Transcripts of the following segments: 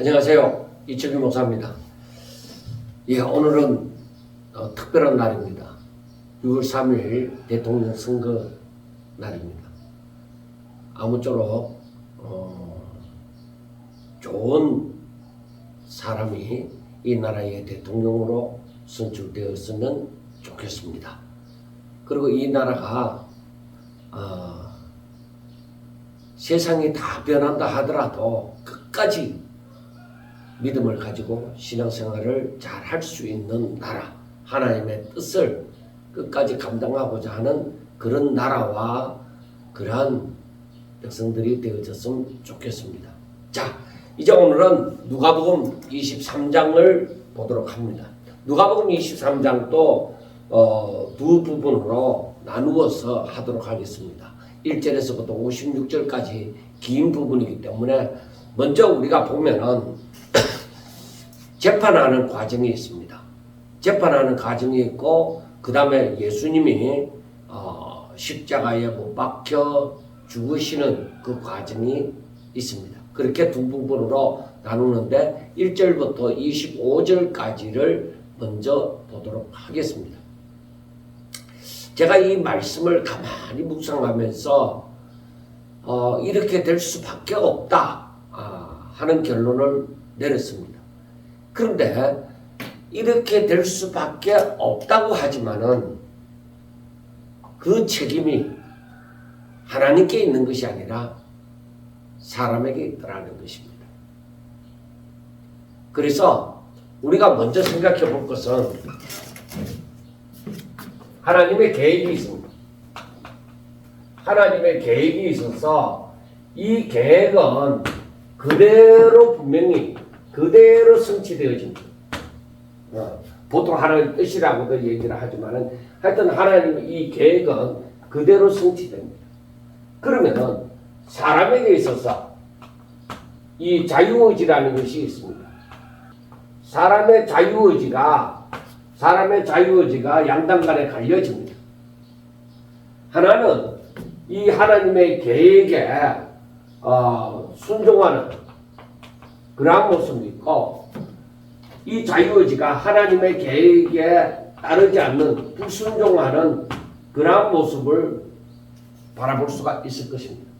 안녕하세요. 이철규 목사입니다. 오늘은 특별한 날입니다. 6월 3일 대통령 선거 날입니다. 아무쪼록 좋은 사람이 이 나라의 대통령으로 선출되었으면 좋겠습니다. 그리고 이 나라가 세상이 다 변한다 하더라도 끝까지 믿음을 가지고 신앙생활을 잘 할 수 있는 나라, 하나님의 뜻을 끝까지 감당하고자 하는 그런 나라와 그러한 백성들이 되어졌으면 좋겠습니다. 자, 이제 오늘은 누가복음 23장을 보도록 합니다. 누가복음 23장도 두 부분으로 나누어서 하도록 하겠습니다. 1절에서부터 56절까지 긴 부분이기 때문에 먼저 우리가 보면은 재판하는 과정이 있습니다. 재판하는 과정이 있고 그 다음에 예수님이 십자가에 못 박혀 죽으시는 그 과정이 있습니다. 그렇게 두 부분으로 나누는데 1절부터 25절까지를 먼저 보도록 하겠습니다. 제가 이 말씀을 가만히 묵상하면서 이렇게 될 수밖에 없다 하는 결론을 내렸습니다. 그런데 이렇게 될 수밖에 없다고 하지만은 그 책임이 하나님께 있는 것이 아니라 사람에게 있더라는 것입니다. 그래서 우리가 먼저 생각해 볼 것은 하나님의 계획이 있습니다. 하나님의 계획이 있어서 이 계획은 그대로 분명히 그대로 성취되어집니다. 보통 하나님의 뜻이라고도 얘기를 하지만은 하여튼 하나님의 이 계획은 그대로 성취됩니다. 그러면은 사람에게 있어서 이 자유의지라는 것이 있습니다. 사람의 자유의지가 양당 간에 갈려집니다. 하나는 이 하나님의 계획에 순종하는 그러한 모습이 있고, 이 자유의지가 하나님의 계획에 따르지 않는 불순종하는 그러한 모습을 바라볼 수가 있을 것입니다.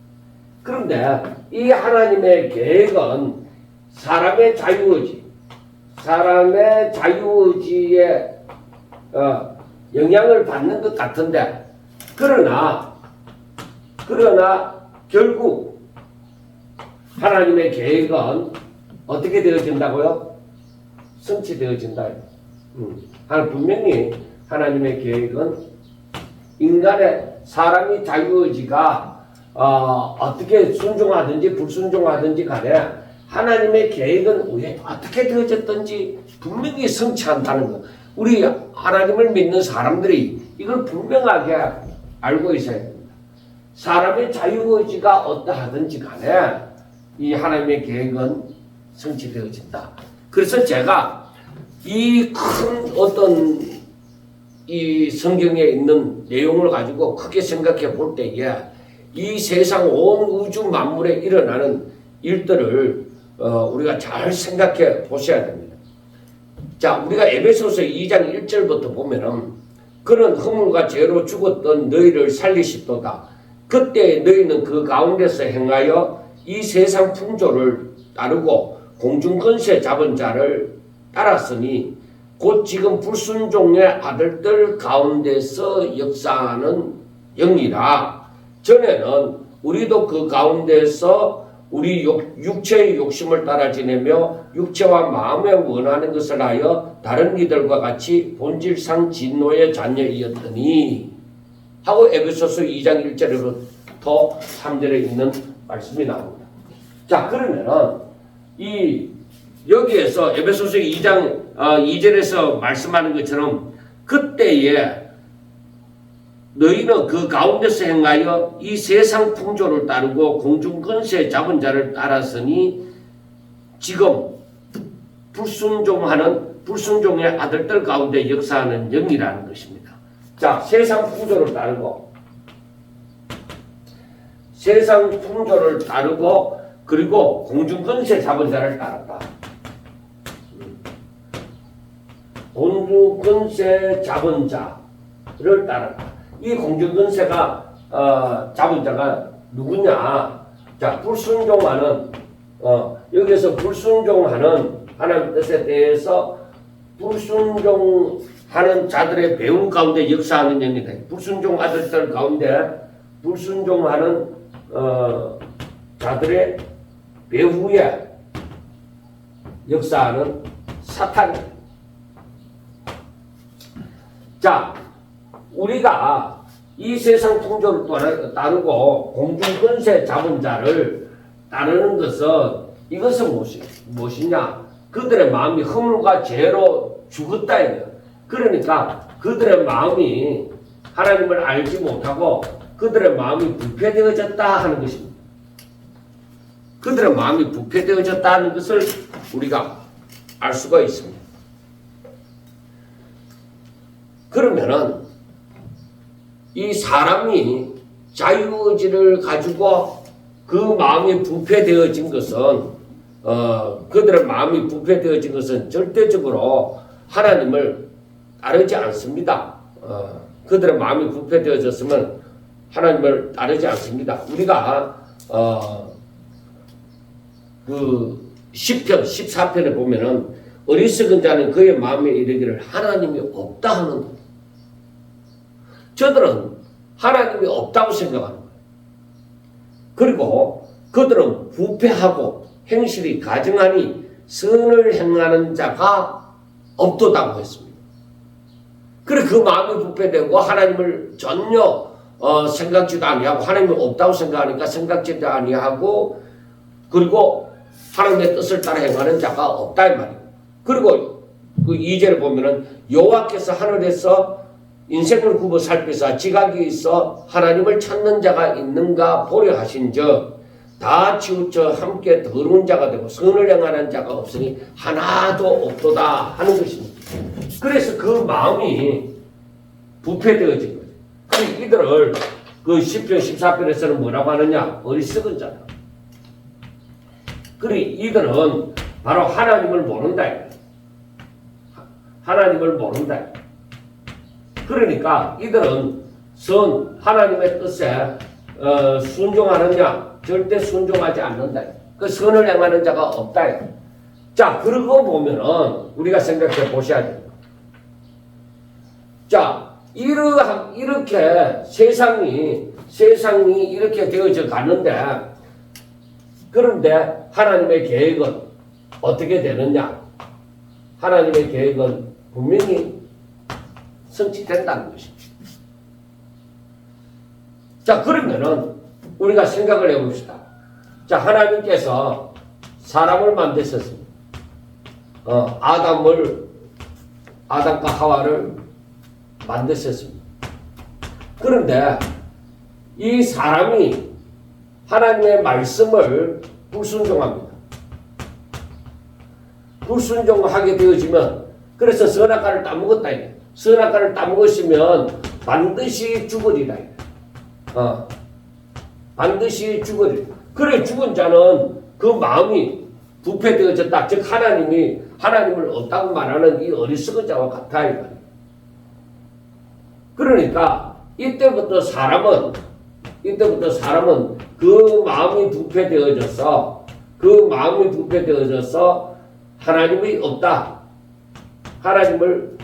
그런데 이 하나님의 계획은 사람의 자유의지에 영향을 받는 것 같은데, 그러나 결국 하나님의 계획은 어떻게 되어진다고요? 성취되어진다. 분명히 하나님의 계획은 사람이 자유의지가 어떻게 순종하든지 불순종하든지 간에 하나님의 계획은 왜 어떻게 되어졌든지 분명히 성취한다는 것. 우리 하나님을 믿는 사람들이 이걸 분명하게 알고 있어야 됩니다. 사람의 자유의지가 어떠하든지 간에 이 하나님의 계획은 성취되어진다. 그래서 제가 이 큰 어떤 이 성경에 있는 내용을 가지고 크게 생각해 볼 때에 이 세상 온 우주 만물에 일어나는 일들을 우리가 잘 생각해 보셔야 됩니다. 자, 우리가 에베소서 2장 1절부터 보면은 그는 허물과 죄로 죽었던 너희를 살리시도다. 그때 너희는 그 가운데서 행하여 이 세상 풍조를 따르고 공중 권세 잡은 자를 따랐으니 곧 지금 불순종의 아들들 가운데서 역사하는 영이라. 전에는 우리도 그 가운데서 우리 육체의 욕심을 따라 지내며 육체와 마음에 원하는 것을 하여 다른 이들과 같이 본질상 진노의 자녀이었더니 하고 에베소서 2장 1절부터 3절에 있는 말씀이 나옵니다. 자, 그러면은 여기에서 에베소서 2장 2절에서 말씀하는 것처럼 그때에 너희는 그 가운데서 행하여 이 세상 풍조를 따르고 공중 권세 잡은 자를 따랐으니 지금 불순종의 아들들 가운데 역사하는 영이라는 것입니다. 자, 세상 풍조를 따르고 세상 풍조를 따르고 그리고 공중권세 잡은 자를 따랐다. 공중근세 잡은 자를 따른다. 이 공중근세가 잡은 자가 누구냐? 자, 불순종하는 여기서 불순종하는 하나님 뜻에 대해서 불순종하는 자들의 배움 가운데 역사하는 영이다. 불순종 아들들 가운데 불순종하는 자들의 배후에 역사하는 사탄. 자, 우리가 이 세상 풍조를 따르고 공중근세 잡은 자를 따르는 것은 이것은 무엇이냐? 그들의 마음이 허물과 죄로 죽었다. 그러니까 그들의 마음이 하나님을 알지 못하고 그들의 마음이 부패되어졌다 하는 것입니다. 그들의 마음이 부패되어졌다 하는 것을 우리가 알 수가 있습니다. 그러면은 이 사람이 자유의지를 가지고 그 마음이 부패되어진 것은 그들의 마음이 부패되어진 것은 절대적으로 하나님을 따르지 않습니다. 그들의 마음이 부패되어졌으면 하나님을 따르지 않습니다. 우리가 그 10편, 14편에 보면은 어리석은 자는 그의 마음에 이르기를 하나님이 없다 하는 것. 저들은 하나님이 없다고 생각하는 거예요. 그리고 그들은 부패하고 행실이 가증하니 선을 행하는 자가 없도다고 했습니다. 그래 그 마음이 부패되고 하나님을 전혀 생각지도 아니하고 하나님이 없다고 생각하니까 생각지도 아니하고 그리고 하나님의 뜻을 따라 행하는 자가 없다 이 말이에요. 그리고 그 2절을 보면은 여호와께서 하늘에서 인생을 굽어 살피사 지각이 있어 하나님을 찾는 자가 있는가 보려 하신즉 다 치우쳐 함께 더러운 자가 되고 선을 행하는 자가 없으니 하나도 없도다 하는 것입니다. 그래서 그 마음이 부패되어진 거죠. 그럼 이들을 그 10편 14편에서는 뭐라고 하느냐? 어리석은 자다. 그래 이들은 바로 하나님을 모른다. 하나님을 모른다. 그러니까 이들은 하나님의 뜻에 순종하느냐? 절대 순종하지 않는다. 그 선을 행하는 자가 없다. 자, 그러고 보면은 우리가 생각해 보셔야 됩니다. 자, 이렇게 세상이 이렇게 되어져 가는데 그런데 하나님의 계획은 어떻게 되느냐? 하나님의 계획은 분명히 성취된다는 것입니다. 자, 그러면은 우리가 생각을 해봅시다. 자, 하나님께서 사람을 만드셨습니다. 아담과 하와를 만드셨습니다. 그런데 이 사람이 하나님의 말씀을 불순종합니다. 불순종하게 되어지면 그래서 선악과를 따먹었다. 선악과를 따먹으시면 반드시 죽으리라. 반드시 죽으리라. 그래 죽은 자는 그 마음이 부패되어졌다. 즉 하나님을 없다고 말하는 이 어리석은 자와 같아. 그러니까 이때부터 사람은 그 마음이 부패되어져서 하나님이 없다. 하나님을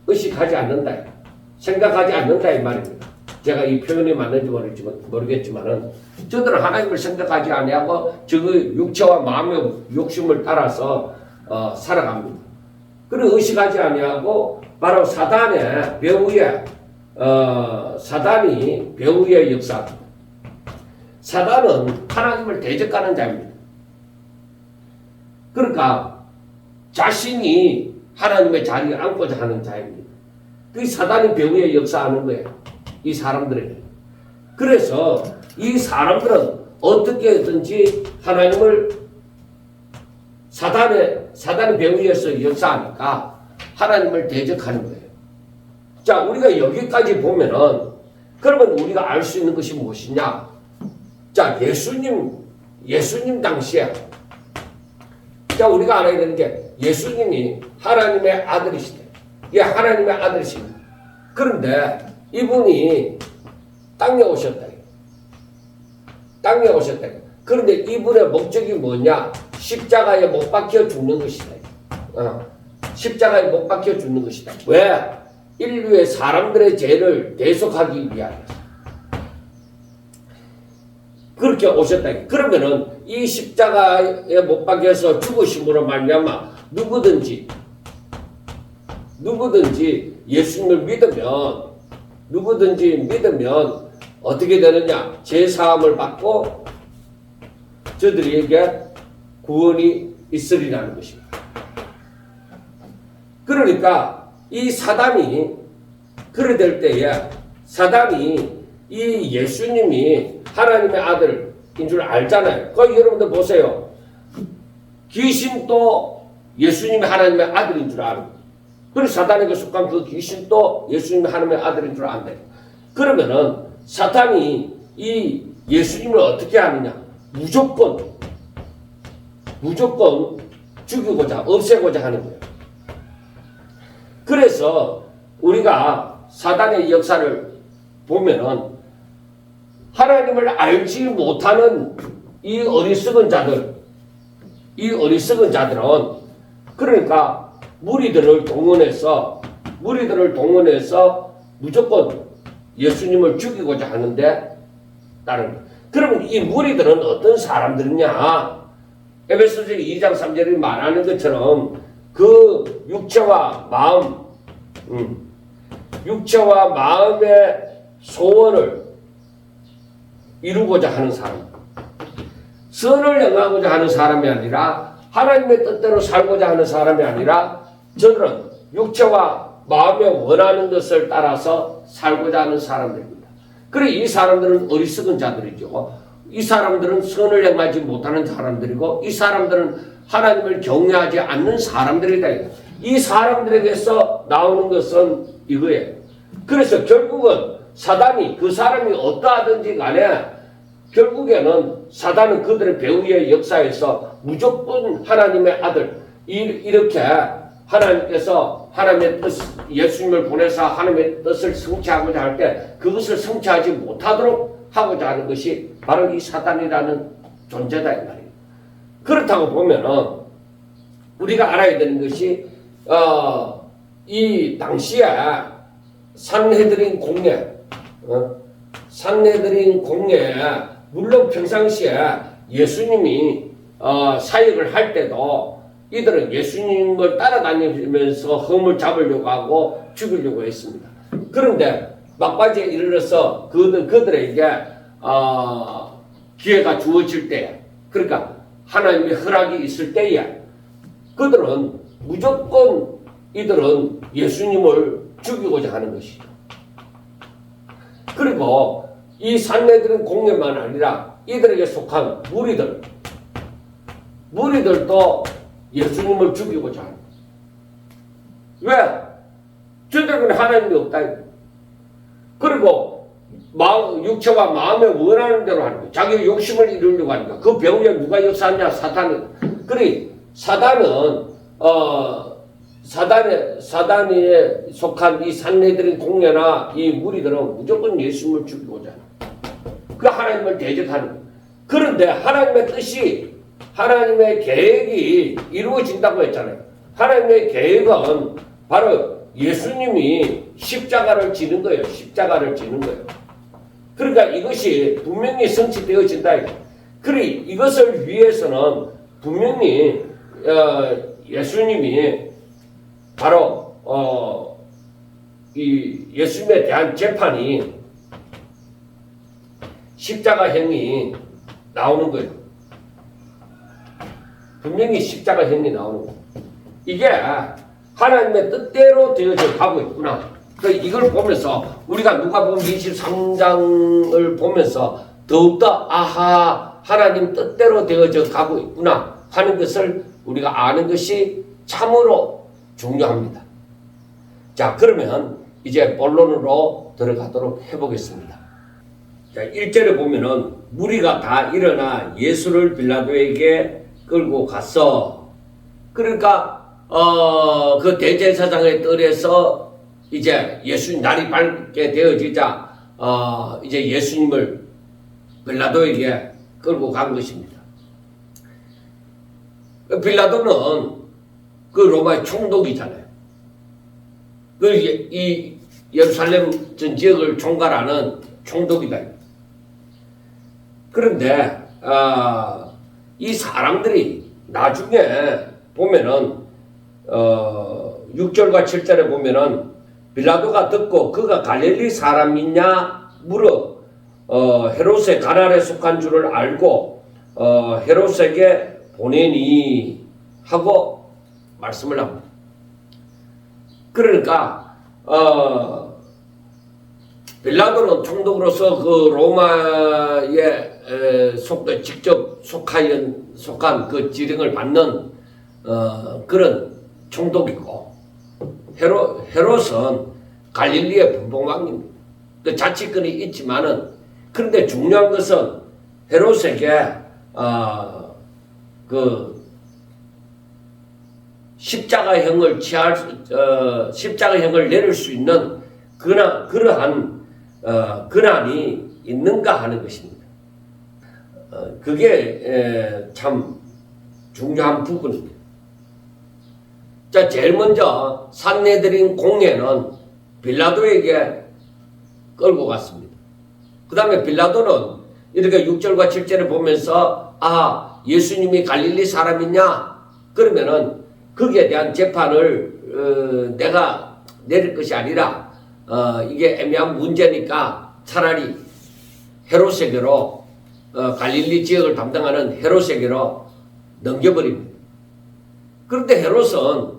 의식하지 않는다. 생각하지 않는다 이 말입니다. 제가 이 표현이 맞는지 모르겠지만은 저들은 하나님을 생각하지 아니하고 저 육체와 마음의 욕심을 따라서 살아갑니다. 그리고 의식하지 아니하고 바로 사단이 배후에 역사합니다. 사단은 하나님을 대적하는 자입니다. 그러니까 자신이 하나님의 자리에 앉고자 하는 자입니다. 그 사단이 배후에 역사하는 거예요. 이 사람들에게. 그래서 이 사람들은 어떻게든지 하나님을 사단의 배후에서 역사하니까 하나님을 대적하는 거예요. 자, 우리가 여기까지 보면은 그러면 우리가 알 수 있는 것이 무엇이냐? 자, 예수님 당시에 자, 우리가 알아야 되는 게 예수님이 하나님의 아들이시대. 예, 하나님의 아들이십니다. 그런데 이분이 땅에 오셨다. 땅에 오셨다. 그런데 이분의 목적이 뭐냐? 십자가에 못 박혀 죽는 것이다. 십자가에 못 박혀 죽는 것이다. 왜? 인류의 사람들의 죄를 대속하기 위하여. 그렇게 오셨다. 그러면은 이 십자가에 못 박혀서 죽으심으로 말미암아 누구든지 예수님을 믿으면 어떻게 되느냐? 죄 사함을 받고 저들에게 구원이 있으리라는 것입니다. 그러니까 이 사단이 그래 될 때에 사단이 이 예수님이 하나님의 아들인 줄 알잖아요. 그 여러분들 보세요. 귀신도 예수님이 하나님의 아들인 줄 아는 거예요. 그리고 사단에게 속한 그 귀신도 예수님이 하나님의 아들인 줄 안다. 그러면은 사탄이 이 예수님을 어떻게 하느냐? 무조건 죽이고자, 없애고자 하는 거예요. 그래서 우리가 사단의 역사를 보면은 하나님을 알지 못하는 이 어리석은 자들은 그러니까 무리들을 동원해서 무조건 예수님을 죽이고자 하는데 그러면 이 무리들은 어떤 사람들이냐? 에베소서 2장 3절이 말하는 것처럼 그 육체와 마음의 소원을 이루고자 하는 사람, 선을 행하고자 하는 사람이 아니라 하나님의 뜻대로 살고자 하는 사람이 아니라 저들은 육체와 마음에 원하는 것을 따라서 살고자 하는 사람들입니다. 그래 이 사람들은 어리석은 자들이죠. 이 사람들은 선을 행하지 못하는 사람들이고 이 사람들은 하나님을 경외하지 않는 사람들이다. 이 사람들에게서 나오는 것은 이거예요. 그래서 결국은 사단이 그 사람이 어떠하든지 간에 결국에는 사단은 그들의 배후의 역사에서 무조건 하나님의 아들 이렇게 하나님께서 하나님의 뜻 예수님을 보내서 하나님의 뜻을 성취하고자 할 때 그것을 성취하지 못하도록 하고자 하는 것이 바로 이 사단이라는 존재다 이 말이에요. 그렇다고 보면은 우리가 알아야 되는 것이 이 당시에 산헤드린 공회에 물론 평상시에 예수님이 사역을 할 때도 이들은 예수님을 따라다니면서 흠을 잡으려고 하고 죽이려고 했습니다. 그런데 막바지에 이르러서 그들에게 기회가 주어질 때, 그러니까 하나님의 허락이 있을 때에 그들은 무조건 이들은 예수님을 죽이고자 하는 것이죠. 그리고 이 산헤드린 공회만 아니라 이들에게 속한 무리들도 예수님을 죽이고자 하는 거예요. 왜? 저들은 하나님이 없다. 그리고 육체와 마음에 원하는 대로 하는 거예요. 자기 욕심을 이루려고 하는 거예요. 그 배후에 누가 역사하냐? 사탄은. 그래 사단은 사단에 속한 이 산헤드린 공회나 이 무리들은 무조건 예수님을 죽이고자 하는 거예요. 그 하나님을 대적하는 거예요. 그런데 하나님의 뜻이 하나님의 계획이 이루어진다고 했잖아요. 하나님의 계획은 바로 예수님이 십자가를 지는 거예요. 그러니까 이것이 분명히 성취되어진다. 그래 이것을 위해서는 분명히 예수님이 바로 이 예수님에 대한 재판이 십자가형이 나오는 거예요. 분명히 십자가형이 나오는 거예요. 이게 하나님의 뜻대로 되어져 가고 있구나. 이걸 보면서 우리가 누가복음 23장을 보면서 더욱더 아하 하나님 뜻대로 되어져 가고 있구나 하는 것을 우리가 아는 것이 참으로 중요합니다. 자 그러면 이제 본론으로 들어가도록 해보겠습니다. 자 1절에 보면은 무리가 다 일어나 예수를 빌라도에게 끌고 갔어. 그러니까 그 대제사장의 뜰에서 이제 예수님 날이 밝게 되어지자 이제 예수님을 빌라도에게 끌고 간 것입니다. 빌라도는 그 로마의 총독이잖아요. 이 예루살렘 전 지역을 총괄하는 총독이다. 그런데 이 사람들이 나중에 보면은 6절과 7절에 보면은 빌라도가 듣고 그가 갈릴리 사람이냐 물어 헤롯의 가날에 속한 줄을 알고 헤롯에게 보내니 하고 말씀을 합니다. 그러니까 빌라도는 총독으로서 그 로마에 직접 속한 그 지령을 받는 그런 총독이고 헤롯은 갈릴리의 분봉왕입니다. 그 자치권이 있지만은 그런데 중요한 것은 헤롯에게 그 십자가형을 십자가형을 내릴 수 있는 그러한 근한이 있는가 하는 것입니다. 그게 참 중요한 부분입니다. 자, 제일 먼저 산헤드린 공회는 빌라도에게 끌고 갔습니다. 그 다음에 빌라도는 이렇게 6절과 7절을 보면서 예수님이 갈릴리 사람이냐? 그러면은 거기에 대한 재판을 내가 내릴 것이 아니라 이게 애매한 문제니까 차라리 헤롯에게로 갈릴리 지역을 담당하는 헤롯에게로 넘겨버립니다. 그런데 헤롯은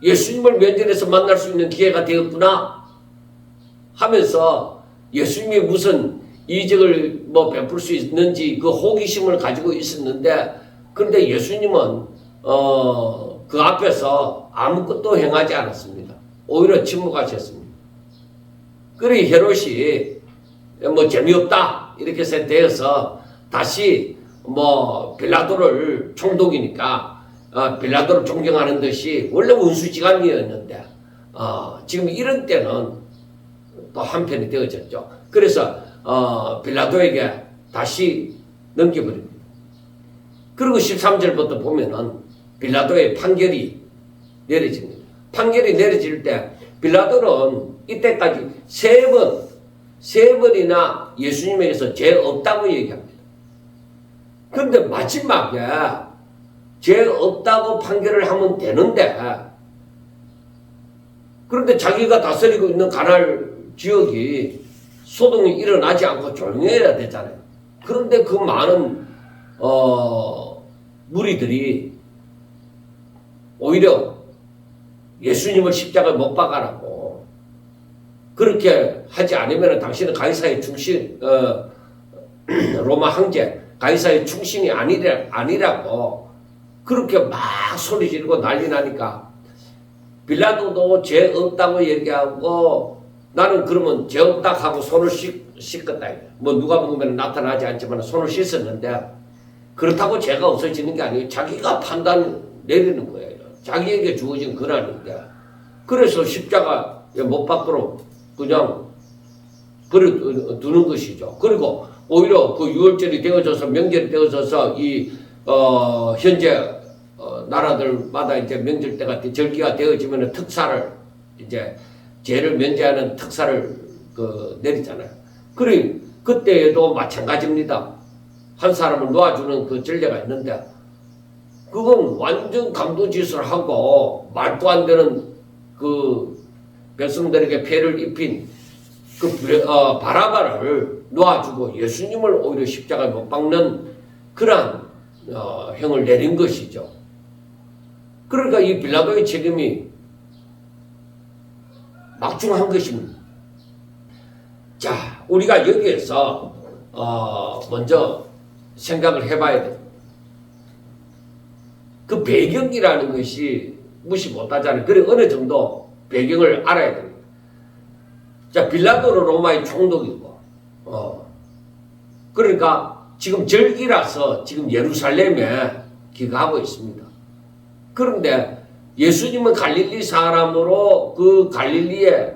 예수님을 면전에서 만날 수 있는 기회가 되었구나 하면서 예수님이 무슨 이적을 베풀 수 있는지 그 호기심을 가지고 있었는데, 그런데 예수님은 그 앞에서 아무것도 행하지 않았습니다. 오히려 침묵하셨습니다. 그래 헤롯이 재미없다 이렇게 되어서 다시 빌라도를 총독이니까 빌라도를 존경하는 듯이 원래 원수지간이었는데 지금 이런 때는 또 한편이 되어졌죠. 그래서 빌라도에게 다시 넘겨버립니다. 그리고 13절부터 보면은 빌라도의 판결이 내려집니다. 판결이 내려질 때 빌라도는 이때까지 세 번이나 예수님에게서 죄 없다고 얘기합니다. 그런데 마지막에 죄 없다고 판결을 하면 되는데, 그런데 자기가 다스리고 있는 가나안 지역이 소동이 일어나지 않고 조용해야 되잖아요. 그런데 그 많은 무리들이 오히려 예수님을 십자가에 못 박아라고, 그렇게 하지 않으면 당신은 가이사의 충신, 로마 황제 가이사의 충신이 아니라고 그렇게 막 소리 지르고 난리 나니까 빌라도도 죄 없다고 얘기하고, 나는 그러면 죄 없다 하고 손을 씻겠다. 누가 보면 나타나지 않지만 손을 씻었는데, 그렇다고 죄가 없어지는 게 아니에요. 자기가 판단 내리는 거예요. 자기에게 주어진 권한인데, 그래서 십자가 못 밖으로 그냥 버려두는 것이죠. 그리고 오히려 그 6월절이 되어져서 명절이 되어져서 현재 나라들마다 이제 명절 때가 절기가 되어지면 특사를 이제 죄를 면제하는 특사를 내리잖아요. 그때에도 마찬가지입니다. 한 사람을 놓아주는 그 전례가 있는데, 그건 완전 강도짓을 하고 말도 안 되는 그 백성들에게 폐를 입힌 그 바라바를 놓아주고 예수님을 오히려 십자가에 못 박는 그러한 형을 내린 것이죠. 그러니까 이 빌라도의 책임이 막중한 것입니다. 자, 우리가 여기에서 먼저 생각을 해봐야 돼요. 그 배경이라는 것이 무시 못하잖아요. 그래 어느 정도 배경을 알아야 됩니다. 자, 빌라도는 로마의 총독이고, 그러니까 지금 절기라서 지금 예루살렘에 기가하고 있습니다. 그런데 예수님은 갈릴리 사람으로 그 갈릴리의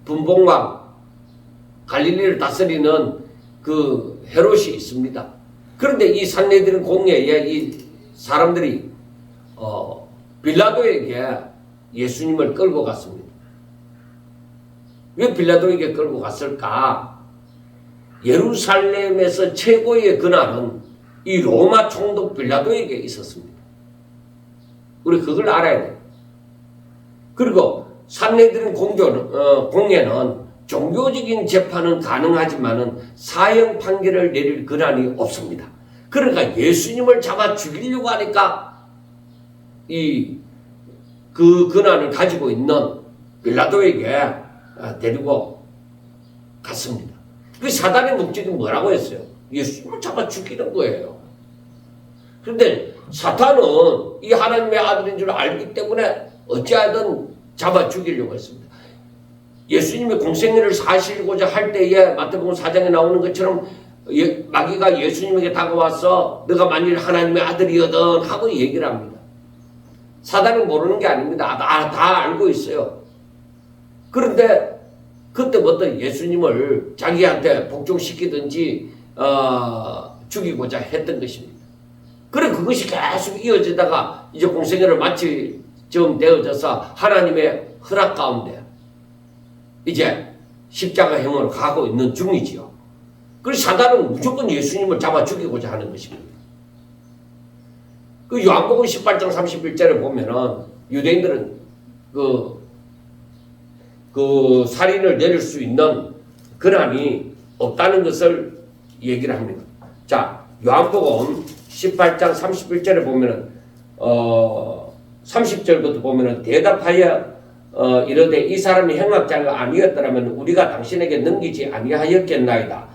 분봉왕, 갈릴리를 다스리는 그 헤롯이 있습니다. 그런데 이 산헤드린 공회에 이 사람들이 빌라도에게 예수님을 끌고 갔습니다. 왜 빌라도에게 끌고 갔을까? 예루살렘에서 최고의 권한은 이 로마 총독 빌라도에게 있었습니다. 우리 그걸 알아야 돼요. 그리고 산헤드린 공회는 종교적인 재판은 가능하지만은 사형 판결을 내릴 권한이 없습니다. 그러니까 예수님을 잡아 죽이려고 하니까 그 권한을 가지고 있는 빌라도에게 데리고 갔습니다. 그 사단의 목적이 뭐라고 했어요? 예수님을 잡아 죽이는 거예요. 그런데 사탄은 이 하나님의 아들인 줄 알기 때문에 어찌하든 잡아 죽이려고 했습니다. 예수님의 공생애를 사시고자 할 때에 마태복음 4장에 나오는 것처럼 마귀가 예수님에게 다가와서 너가 만일 하나님의 아들이거든 하고 얘기를 합니다. 사단은 모르는 게 아닙니다. 다 알고 있어요. 그런데 그때부터 예수님을 자기한테 복종시키든지 죽이고자 했던 것입니다. 그래 그것이 계속 이어지다가 이제 공생애를 마치 좀 되어져서 하나님의 허락 가운데 이제 십자가형으로 가고 있는 중이지요. 그래서 사단은 무조건 예수님을 잡아 죽이고자 하는 것입니다. 그 요한복음 18장 31절에 보면은 유대인들은 그 살인을 내릴 수 있는 권한이 없다는 것을 얘기를 합니다. 자, 요한복음 18장 31절에 보면은 30절부터 보면은 대답하여 이르되 이 사람이 행악자가 아니었더라면 우리가 당신에게 넘기지 아니하였겠나이다.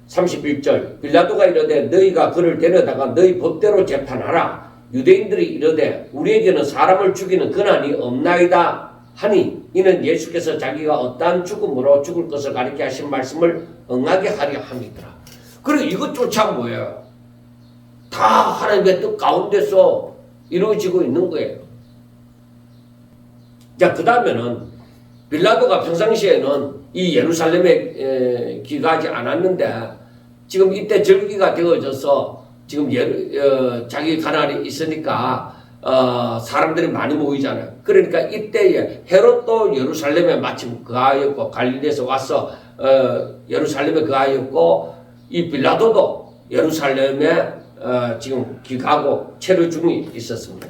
31절 빌라도가 이르되 너희가 그를 데려다가 너희 법대로 재판하라. 유대인들이 이르되 우리에게는 사람을 죽이는 권한이 없나이다 하니 이는 예수께서 자기가 어떠한 죽음으로 죽을 것을 가리켜 하신 말씀을 응하게 하려 함이더라. 그리고 이것조차 뭐예요? 다 하나님의 뜻 가운데서 이루어지고 있는 거예요. 자, 그 다음에는 빌라도가 평상시에는 이 예루살렘에 귀가하지 않았는데 지금 이때 절기가 되어져서 지금 자기 가난이 있으니까 사람들이 많이 모이잖아요. 그러니까 이때에 헤롯도 예루살렘에 마침 거하였고 갈릴리에서 와서 예루살렘에 거하였고 이 빌라도도 예루살렘에 지금 귀가하고 체류 중이 있었습니다.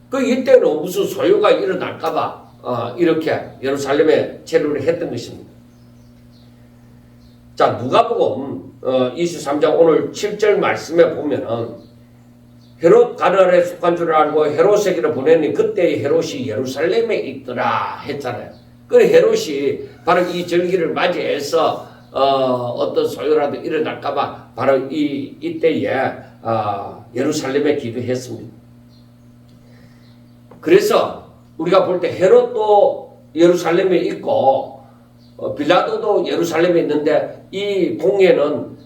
그 이때는 무슨 소요가 일어날까봐 이렇게 예루살렘에 체류를 했던 것입니다. 자, 누가복음 23장 오늘 7절 말씀에 보면은 헤롯 가나안에 속한 줄 알고 헤롯에게로 보내니 그때의 헤롯이 예루살렘에 있더라 했잖아요. 그 헤롯이 바로 이 절기를 맞이해서 어떤 소요라도 일어날까봐 바로 이때에 예루살렘에 기도했습니다. 그래서 우리가 볼 때 헤롯도 예루살렘에 있고 빌라도도 예루살렘에 있는데 이 공회는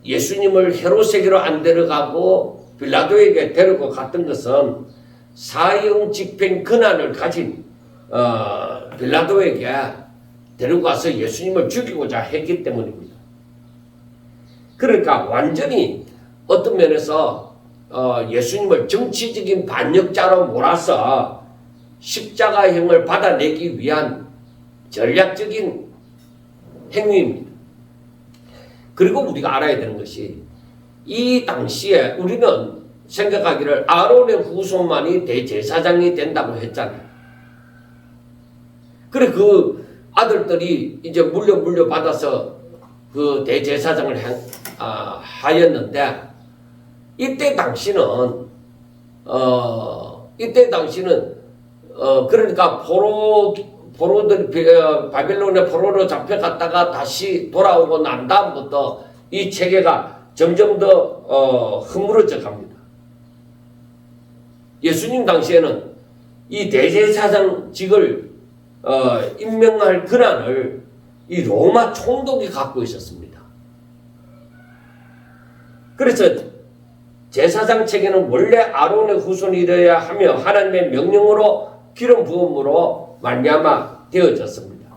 예수님을 헤롯에게로 안 데려가고 빌라도에게 데리고 갔던 것은 사형 집행 권한을 가진 빌라도에게 데리고 가서 예수님을 죽이고자 했기 때문입니다. 그러니까 완전히 어떤 면에서 예수님을 정치적인 반역자로 몰아서 십자가형을 받아내기 위한 전략적인 행위입니다. 그리고 우리가 알아야 되는 것이 이 당시에 우리는 생각하기를 아론의 후손만이 대제사장이 된다고 했잖아요. 그래 그 아들들이 이제 물려받아서 그 대제사장을 하였는데 이때 당시는 그러니까 포로들이 바벨론의 포로로 잡혀갔다가 다시 돌아오고 난 다음부터 이 체계가 점점 더 허물어져 갑니다. 예수님 당시에는 이 대제사장직을 임명할 권한을 이 로마 총독이 갖고 있었습니다. 그래서 제사장 체계는 원래 아론의 후손이어야 하며 하나님의 명령으로 기름 부음으로 말미암아 되어졌습니다.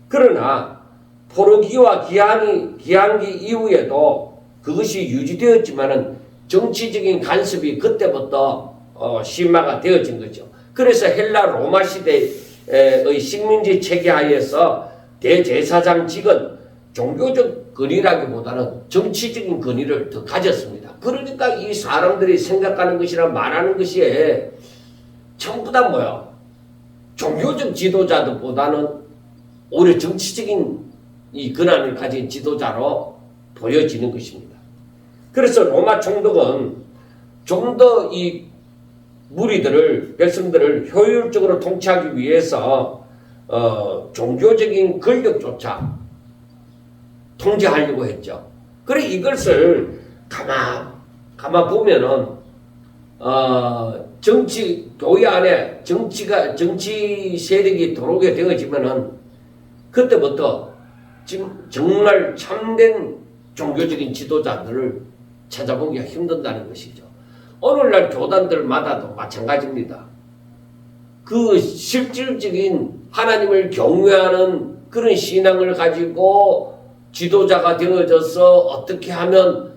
그러나 포르기와 기한기 이후에도 그것이 유지되었지만은 정치적인 간섭이 그때부터 심화가 되어진 거죠. 그래서 헬라 로마 시대의 식민지 체계 하에서 대제사장직은 종교적 권위라기보다는 정치적인 권위를 더 가졌습니다. 그러니까 이 사람들이 생각하는 것이나 말하는 것이 전부 다 뭐야? 종교적 지도자들보다는 오히려 정치적인 이 권한을 가진 지도자로 보여지는 것입니다. 그래서 로마 총독은 좀 더 이 무리들을, 백성들을 효율적으로 통치하기 위해서 종교적인 권력조차 통제하려고 했죠. 그래 이것을 가만 보면은 교회 안에 정치 세력이 들어오게 되어지면은 그때부터 지금 정말 참된 종교적인 지도자들을 찾아보기가 힘든다는 것이죠. 오늘날 교단들마다도 마찬가지입니다. 그 실질적인 하나님을 경외하는 그런 신앙을 가지고 지도자가 되어져서 어떻게 하면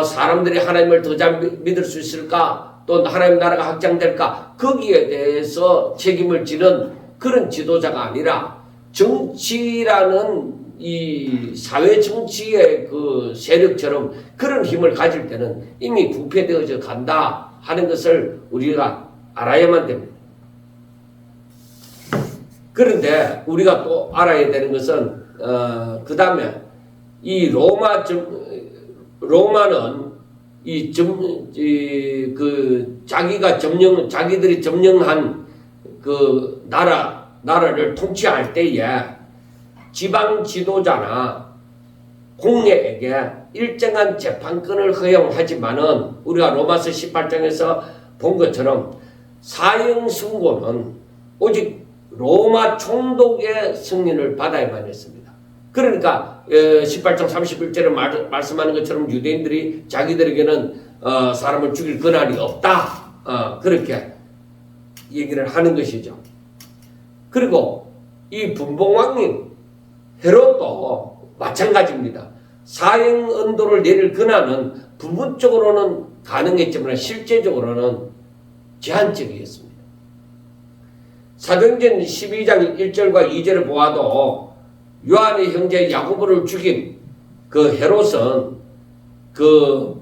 사람들이 하나님을 더 잘 믿을 수 있을까? 또 하나님 나라가 확장될까? 거기에 대해서 책임을 지는 그런 지도자가 아니라 정치라는 이 사회 정치의 그 세력처럼 그런 힘을 가질 때는 이미 부패되어져 간다 하는 것을 우리가 알아야만 됩니다. 그런데 우리가 또 알아야 되는 것은 그 다음에 이 로마는 자기들이 점령한 그 나라를 통치할 때에 지방 지도자나 공예에게 일정한 재판권을 허용하지만은 우리가 로마서 18장에서 본 것처럼 사형 선고는 오직 로마 총독의 승인을 받아야만 했습니다. 그러니까 18장 31절에 말씀하는 것처럼 유대인들이 자기들에게는 사람을 죽일 권한이 없다. 그렇게 얘기를 하는 것이죠. 그리고 이 분봉왕인 헤롯도 마찬가지입니다. 사형 언도를 내릴 권한은 부분적으로는 가능했지만 실제적으로는 제한적이었습니다. 사도행전 12장 1절과 2절을 보아도 요한의 형제 야고보를 죽인 그 헤롯은 그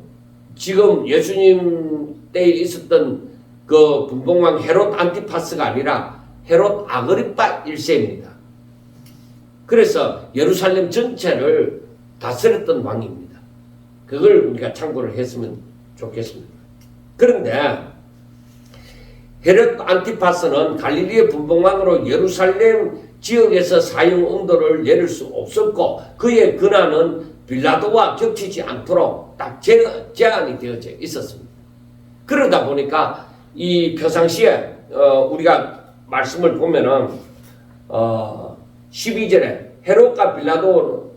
지금 예수님 때에 있었던 그 분봉왕 헤롯 안티파스가 아니라 헤롯 아그리파 1세입니다. 그래서 예루살렘 전체를 다스렸던 왕입니다. 그걸 우리가 참고를 했으면 좋겠습니다. 그런데 헤롯 안티파스는 갈릴리의 분봉왕으로 예루살렘 지역에서 사형 언도를 내릴 수 없었고 그의 권한은 빌라도와 겹치지 않도록 딱 제한이 되어져 있었습니다. 그러다 보니까 이 평상시에 우리가 말씀을 보면은 12절에 헤롯과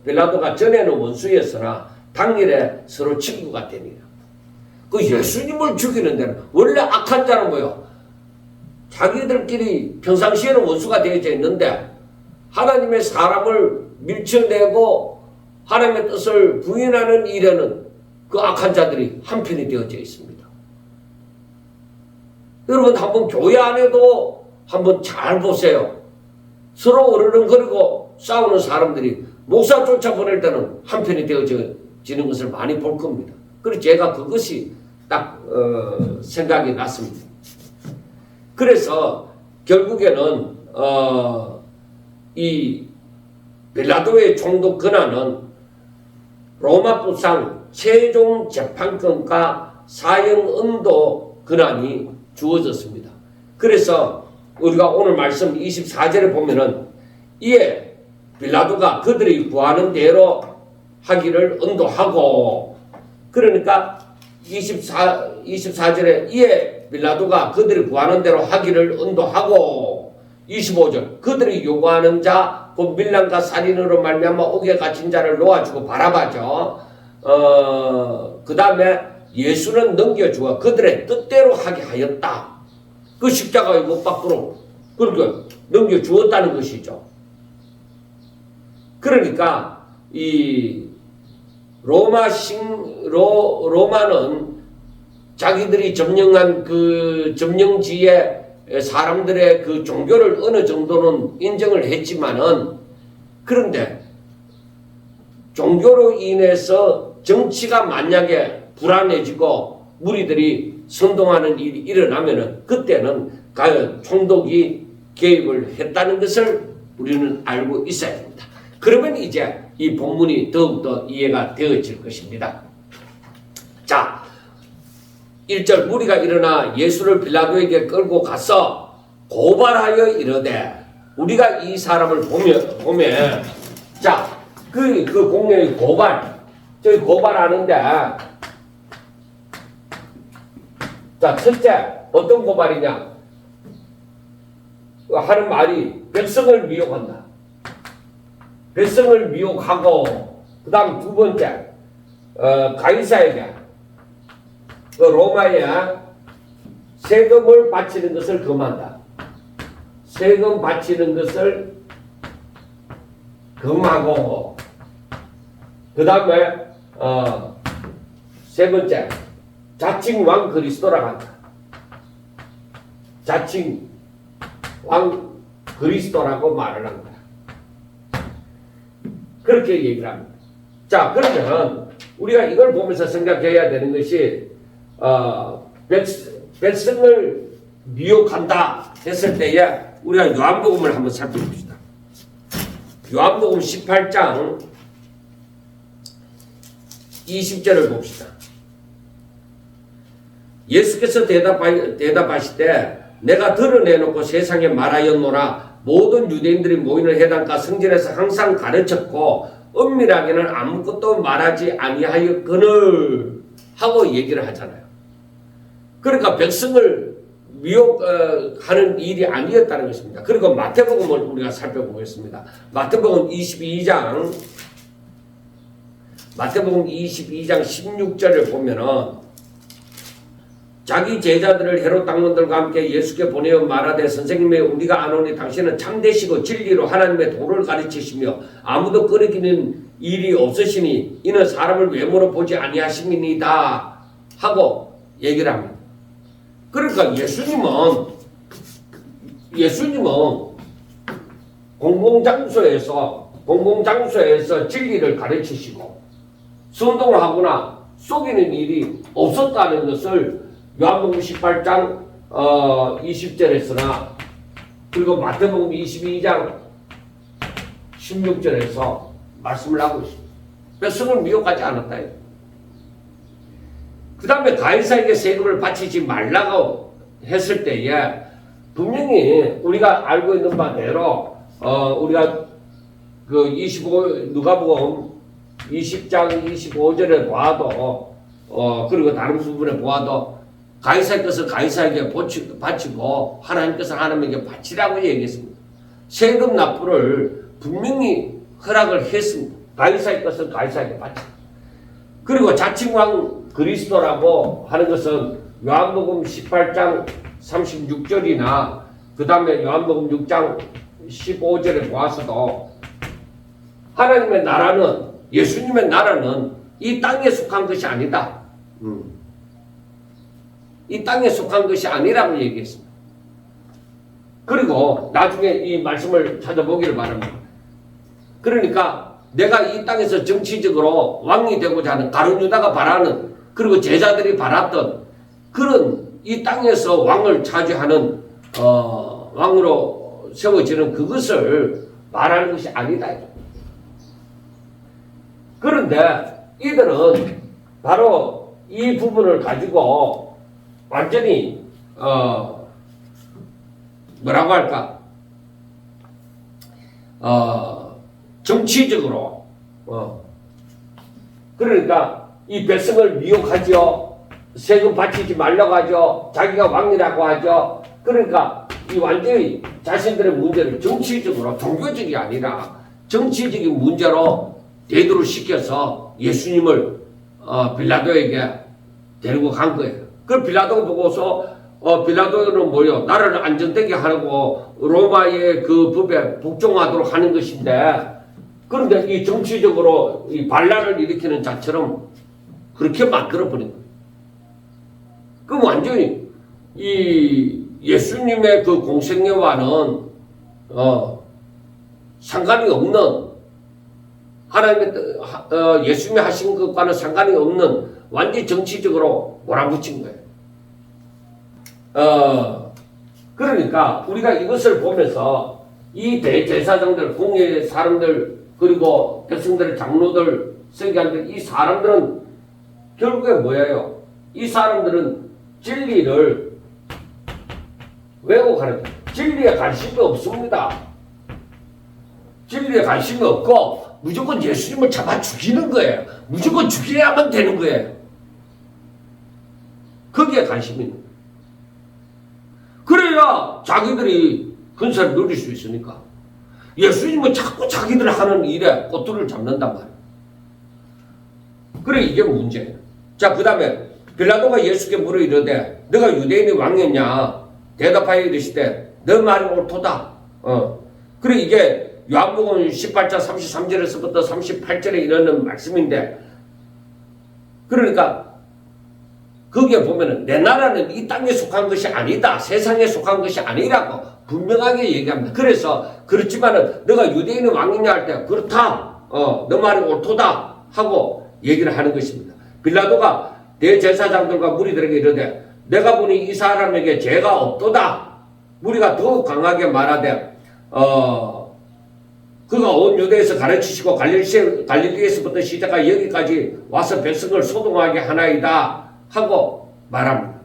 빌라도가 전에는 원수였으나 당일에 서로 친구가 되니라. 그 예수님을 죽이는 데는 원래 악한 자는 뭐요? 자기들끼리 평상시에는 원수가 되어져 있는데 하나님의 사람을 밀쳐내고 하나님의 뜻을 부인하는 일에는 그 악한 자들이 한편이 되어져 있습니다. 여러분 한번 교회 안에도 한번 잘 보세요. 서로 어르렁거리고 싸우는 사람들이 목사 쫓아보낼 때는 한편이 되어지는 것을 많이 볼 겁니다. 그래서 제가 그것이 딱 생각이 났습니다. 그래서 결국에는 이 빌라도의 총독 권한은 로마법상 최종 재판권과 사형 언도 권한이 주어졌습니다. 그래서 우리가 오늘 말씀 24절에 보면은 이에 빌라도가 그들이 구하는 대로 하기를 언도하고, 그러니까 24절에 이에 빌라도가 그들이 구하는 대로 하기를 언도하고, 25절 그들이 요구하는 자 곧 밀란과 살인으로 말미암아 옥에 갇힌 자를 놓아주고 바라바죠. 그 다음에 예수는 넘겨주어 그들의 뜻대로 하게 하였다. 그 십자가의 못 밖으로 그렇게 넘겨주었다는 것이죠. 그러니까 이 로마는 자기들이 점령한 그 점령지의 사람들의 그 종교를 어느 정도는 인정을 했지만은, 그런데 종교로 인해서 정치가 만약에 불안해지고 무리들이 선동하는 일이 일어나면은 그때는 과연 총독이 개입을 했다는 것을 우리는 알고 있어야 됩니다. 그러면 이제 이 본문이 더욱더 이해가 되어질 것입니다. 자, 1절 무리가 일어나 예수를 빌라도에게 끌고 가서 고발하여 이르되, 우리가 이 사람을 보면 자, 그 공명의 고발, 저기 고발하는데, 자, 첫째 어떤 고발이냐 하는 말이 백성을 미혹한다. 백성을 미혹하고, 그 다음 두 번째 가이사에게, 그 로마에 세금을 바치는 것을 금한다. 세금 바치는 것을 금하고, 그 다음에 세 번째 자칭 왕 그리스도라고 한다. 자칭 왕 그리스도라고 말을 한다. 그렇게 얘기를 합니다. 자, 그러면 우리가 이걸 보면서 생각해야 되는 것이 백성을 미혹한다 했을 때에 우리가 요한복음을 한번 살펴봅시다. 요한복음 18장 20절을 봅시다. 예수께서 대답하시되 내가 드러내놓고 세상에 말하였노라. 모든 유대인들이 모이는 회당과 성전에서 항상 가르쳤고 은밀하게는 아무것도 말하지 아니하였거늘 하고 얘기를 하잖아요. 그러니까 백성을 미혹하는 일이 아니었다는 것입니다. 그리고 마태복음을 우리가 살펴보겠습니다. 마태복음 22장 16절을 보면은 자기 제자들을 헤롯 당원들과 함께 예수께 보내어 말하되 선생님의 우리가 아노니 당신은 참되시고 진리로 하나님의 도를 가르치시며 아무도 끊어기는 일이 없으시니 이는 사람을 외모로 보지 아니하심이니이다 하고 얘기를 합니다. 그러니까 예수님은 공공장소에서 진리를 가르치시고 선동을 하거나 속이는 일이 없었다는 것을 요한복음 18장 20절에서나 그리고 마태복음 22장 16절에서 말씀을 하고 있습니다. 백성을 미혹하지 않았다. 그 다음에 가이사에게 세금을 바치지 말라고 했을 때에 분명히 우리가 알고 있는 바대로 우리가 그 누가복음 20장 25절에 보아도 그리고 다른 부분에 보아도 가이사의 것을 가이사에게 바치고 하나님 것을 하나님에게 바치라고 얘기했습니다. 세금 납부를 분명히 허락을 했습니다. 가이사의 것을 가이사에게 바치. 그리고 자칭왕 그리스도라고 하는 것은 요한복음 18장 36절이나 그 다음에 요한복음 6장 15절에 보아서도 하나님의 나라는, 예수님의 나라는 이 땅에 속한 것이 아니다. 이 땅에 속한 것이 아니라고 얘기했습니다. 그리고 나중에 이 말씀을 찾아보기를 바랍니다. 그러니까 내가 이 땅에서 정치적으로 왕이 되고자 하는 가룟 유다가 바라는, 그리고 제자들이 바랐던 그런 이 땅에서 왕을 차지하는 왕으로 세워지는 그것을 말하는 것이 아니다. 그런데 이들은 바로 이 부분을 가지고 완전히 뭐라고 할까, 정치적으로 그러니까 이 백성을 미혹하죠. 세금 바치지 말라고 하죠. 자기가 왕이라고 하죠. 그러니까 이 완전히 자신들의 문제를 정치적으로, 종교적이 아니라 정치적인 문제로 대두를 시켜서 예수님을 빌라도에게 데리고 간 거예요. 그 빌라도 보고서 빌라도는 뭐요? 나라를 안정되게 하고 로마의 그 법에 복종하도록 하는 것인데, 그런데 이 정치적으로 이 반란을 일으키는 자처럼 그렇게 만들어버린 거예요. 그럼 완전히 이 예수님의 그 공생애와는 상관이 없는, 하나님의 예수님이 하신 것과는 상관이 없는 완전히 정치적으로 몰아붙인 거예요. 그러니까 우리가 이것을 보면서 이 대제사장들, 공예의 사람들, 그리고 백성들, 장로들, 서기관들, 이 사람들은 결국에 뭐예요? 이 사람들은 진리를 왜곡하는 거예요. 진리에 관심이 없습니다. 진리에 관심이 없고 무조건 예수님을 잡아 죽이는 거예요. 무조건 죽여야만 되는 거예요. 거기에 관심이 있는 거예요. 그래야 자기들이 근세를 누릴 수 있으니까. 예수님은 자꾸 자기들 하는 일에 꼬투리를 잡는단 말이에요. 그래, 이게 문제예요. 자, 그 다음에 빌라도가 예수께 물어 이르되 너가 유대인의 왕이었냐? 대답하여 이르시되 너 말이 옳도다. 그래, 이게 요한복음 18장 33절에서부터 38절에 이르는 말씀인데, 그러니까 거기에 보면은 내 나라는 이 땅에 속한 것이 아니다, 세상에 속한 것이 아니라고 분명하게 얘기합니다. 그래서 그렇지만은 너가 유대인의 왕이냐 할 때 그렇다, 너 말이 옳도다 하고 얘기를 하는 것입니다. 빌라도가 대제사장들과 무리들에게 이르되 내가 보니 이 사람에게 죄가 없도다. 무리가 더욱 강하게 말하되 그가 온 유대에서 가르치시고 갈릴리에서부터 시작하여 여기까지 와서 백성을 소동하게 하나이다 하고 말합니다.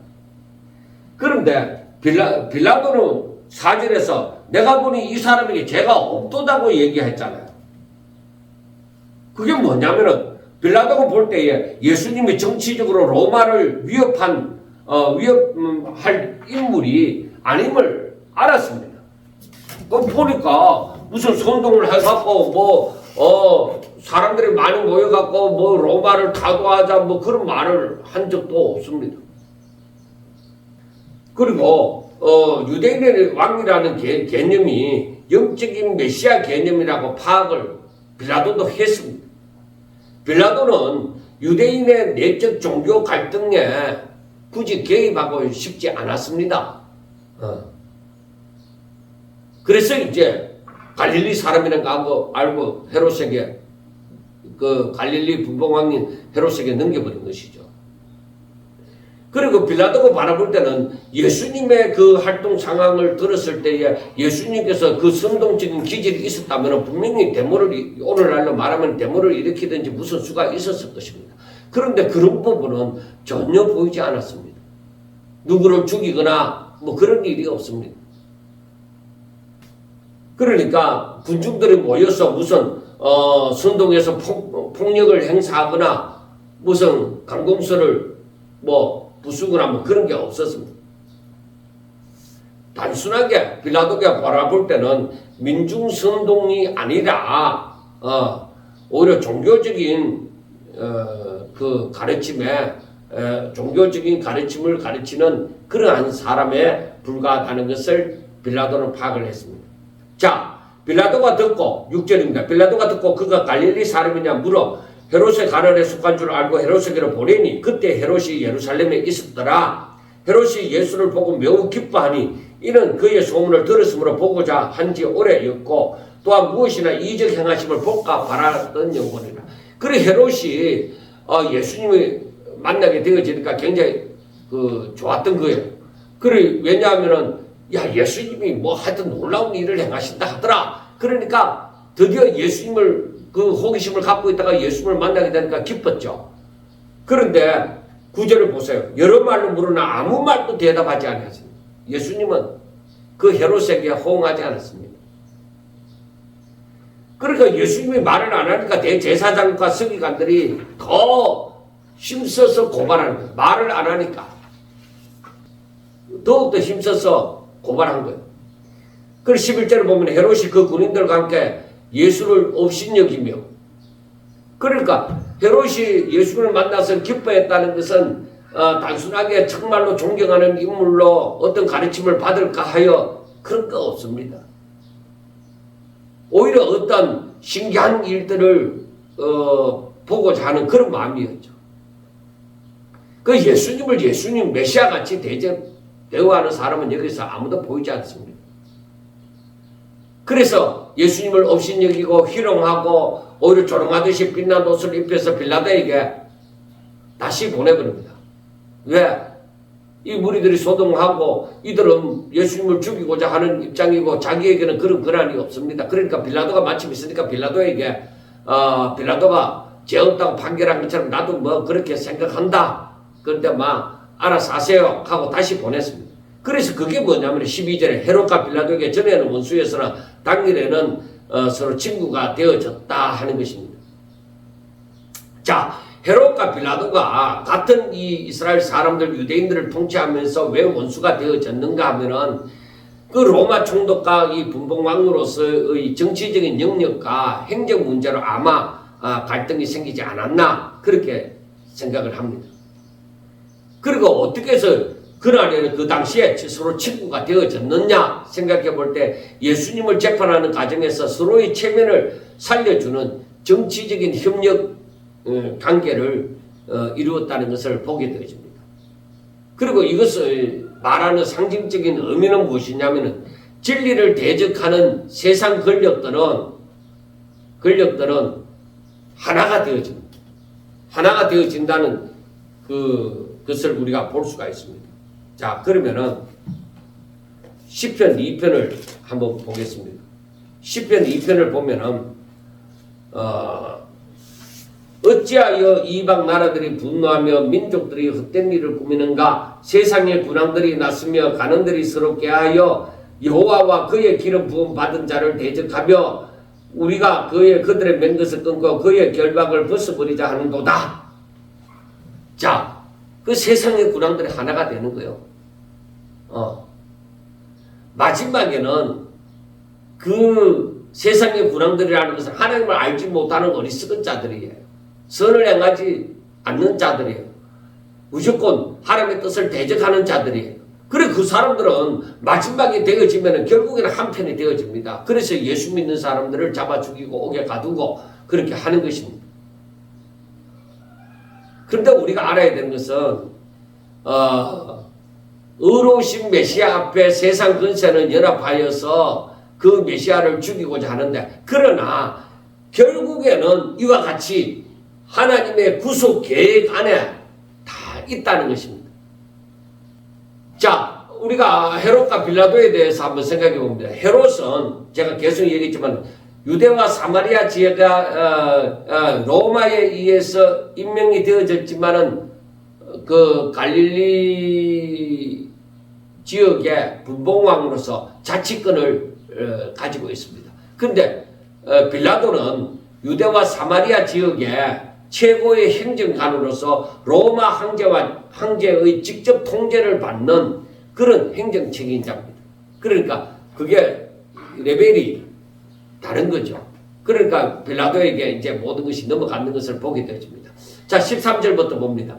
그런데 빌라도는 4절에서 내가 보니 이 사람에게 죄가 없도다고 얘기했잖아요. 그게 뭐냐면은 빌라도가 볼 때에 예수님이 정치적으로 로마를 위협할 인물이 아님을 알았습니다. 보니까 무슨 선동을 해갖고 사람들이 많이 모여갖고 로마를 타도하자 그런 말을 한 적도 없습니다. 그리고 유대인의 왕이라는 개념이 영적인 메시아 개념이라고 파악을 빌라도도 했습니다. 빌라도는 유대인의 내적 종교 갈등에 굳이 개입하고 싶지 않았습니다. 그래서 이제 갈릴리 사람이라는 거 알고 헤롯에게, 그 갈릴리 분봉왕인 헤롯에게 넘겨버린 것이죠. 그리고 빌라도가 바라볼 때는 예수님의 그 활동 상황을 들었을 때에 예수님께서 그 선동적인 기질이 있었다면 분명히 데모를, 오늘날로 말하면 데모를 일으키든지 무슨 수가 있었을 것입니다. 그런데 그런 부분은 전혀 보이지 않았습니다. 누구를 죽이거나 그런 일이 없습니다. 그러니까 군중들이 모여서 무슨 선동해서 폭력을 행사하거나 무슨 강공서를 부수거나 그런 게 없었습니다. 단순하게 빌라도가 바라볼 때는 민중 선동이 아니라 오히려 종교적인 그 가르침에 종교적인 가르침을 가르치는 그러한 사람에 불과하다는 것을 빌라도는 파악을 했습니다. 자, 빌라도가 듣고 6절입니다. 빌라도가 듣고 그가 갈릴리 사람이냐 물어 헤롯의 가난에 속한 줄 알고 헤롯에게로 보내니 그때 헤롯이 예루살렘에 있었더라. 헤롯이 예수를 보고 매우 기뻐하니 이는 그의 소문을 들었으므로 보고자 한지 오래였고 또한 무엇이나 이적 행하심을 볼까 바라던 영혼이라. 그래 헤롯이 예수님을 만나게 되어지니까 굉장히 좋았던 거예요. 그래 왜냐하면은 예수님이 하여튼 놀라운 일을 행하신다 하더라. 그러니까 드디어 예수님을 그 호기심을 갖고 있다가 예수님을 만나게 되니까 기뻤죠. 그런데 9절을 보세요. 여러 말로 물으나 아무 말도 대답하지 않았습니다. 예수님은 그 헤롯에게 호응하지 않았습니다. 그러니까 예수님이 말을 안 하니까 대제사장과 서기관들이 더 힘써서 고발하는 거예요. 말을 안 하니까 더욱더 힘써서 고발한 거예요. 그리고 11절을 보면 헤롯이 그 군인들과 함께 예수를 업신여기며, 그러니까 헤롯이 예수를 만나서 기뻐했다는 것은 단순하게 정말로 존경하는 인물로 어떤 가르침을 받을까 하여 그런 거 없습니다. 오히려 어떤 신기한 일들을 보고자 하는 그런 마음이었죠. 그 예수님을 예수님 메시아같이 대우하는 사람은 여기서 아무도 보이지 않습니다. 그래서 예수님을 업신여기고 희롱하고 오히려 조롱하듯이 빛난 옷을 입혀서 빌라도에게 다시 보내버립니다. 왜? 이 무리들이 소동하고 이들은 예수님을 죽이고자 하는 입장이고 자기에게는 그런 권한이 없습니다. 그러니까 빌라도가 마침 있으니까 빌라도에게 빌라도가 죄 없다고 판결한 것처럼 나도 뭐 그렇게 생각한다. 그런데 막 알아서 하세요 하고 다시 보냈습니다. 그래서 그게 뭐냐면 12절에 헤롯과 빌라도에게 전에는 원수였으나 당일에는 서로 친구가 되어졌다 하는 것입니다. 자, 헤롯과 빌라도가 같은 이 이스라엘 사람들 유대인들을 통치하면서 왜 원수가 되어졌는가 하면은 그 로마 총독과 이 분봉왕으로서의 정치적인 영역과 행정 문제로 아마 갈등이 생기지 않았나 그렇게 생각을 합니다. 그리고 어떻게 해서 그날에는 그 당시에 서로 친구가 되어졌느냐 생각해 볼 때 예수님을 재판하는 과정에서 서로의 체면을 살려주는 정치적인 협력 관계를 이루었다는 것을 보게 되어집니다. 그리고 이것을 말하는 상징적인 의미는 무엇이냐면은 진리를 대적하는 세상 권력들은 하나가 되어집니다. 하나가 되어진다는 그것을 우리가 볼 수가 있습니다. 자, 그러면은 시편 2편을 한번 보겠습니다. 시편 2편을 보면은 어찌하여 이방 나라들이 분노하며 민족들이 헛된 일을 꾸미는가? 세상의 군왕들이 났으며 가는들이 서럽게 하여 여호와와 그의 기름 부음 받은 자를 대적하며 우리가 그들의 맨 것을 끊고 그의 결박을 벗어버리자 하는도다. 자, 그 세상의 군왕들이 하나가 되는 거예요. 마지막에는 그 세상의 군왕들이라는 것은 하나님을 알지 못하는 어리석은 자들이에요. 선을 행하지 않는 자들이에요. 무조건 하나님의 뜻을 대적하는 자들이에요. 그래 그 사람들은 마지막에 되어지면 결국에는 한편이 되어집니다. 그래서 예수 믿는 사람들을 잡아 죽이고 옥에 가두고 그렇게 하는 것입니다. 그런데 우리가 알아야 되는 것은 의로우신 메시아 앞에 세상 근세는 연합하여서 그 메시아를 죽이고자 하는데 그러나 결국에는 이와 같이 하나님의 구속 계획 안에 다 있다는 것입니다. 자, 우리가 헤롯과 빌라도에 대해서 한번 생각해 봅니다. 헤롯은 제가 계속 얘기했지만 유대와 사마리아 지역가 로마에 의해서 임명이 되어졌지만은 그 갈릴리 지역의 분봉왕으로서 자치권을 가지고 있습니다. 그런데 빌라도는 유대와 사마리아 지역의 최고의 행정관으로서 로마 황제의 직접 통제를 받는 그런 행정 책임자입니다. 그러니까 그게 레벨이 다른 거죠. 그러니까 빌라도에게 이제 모든 것이 넘어가는 것을 보게 되어집니다. 자, 13절부터 봅니다.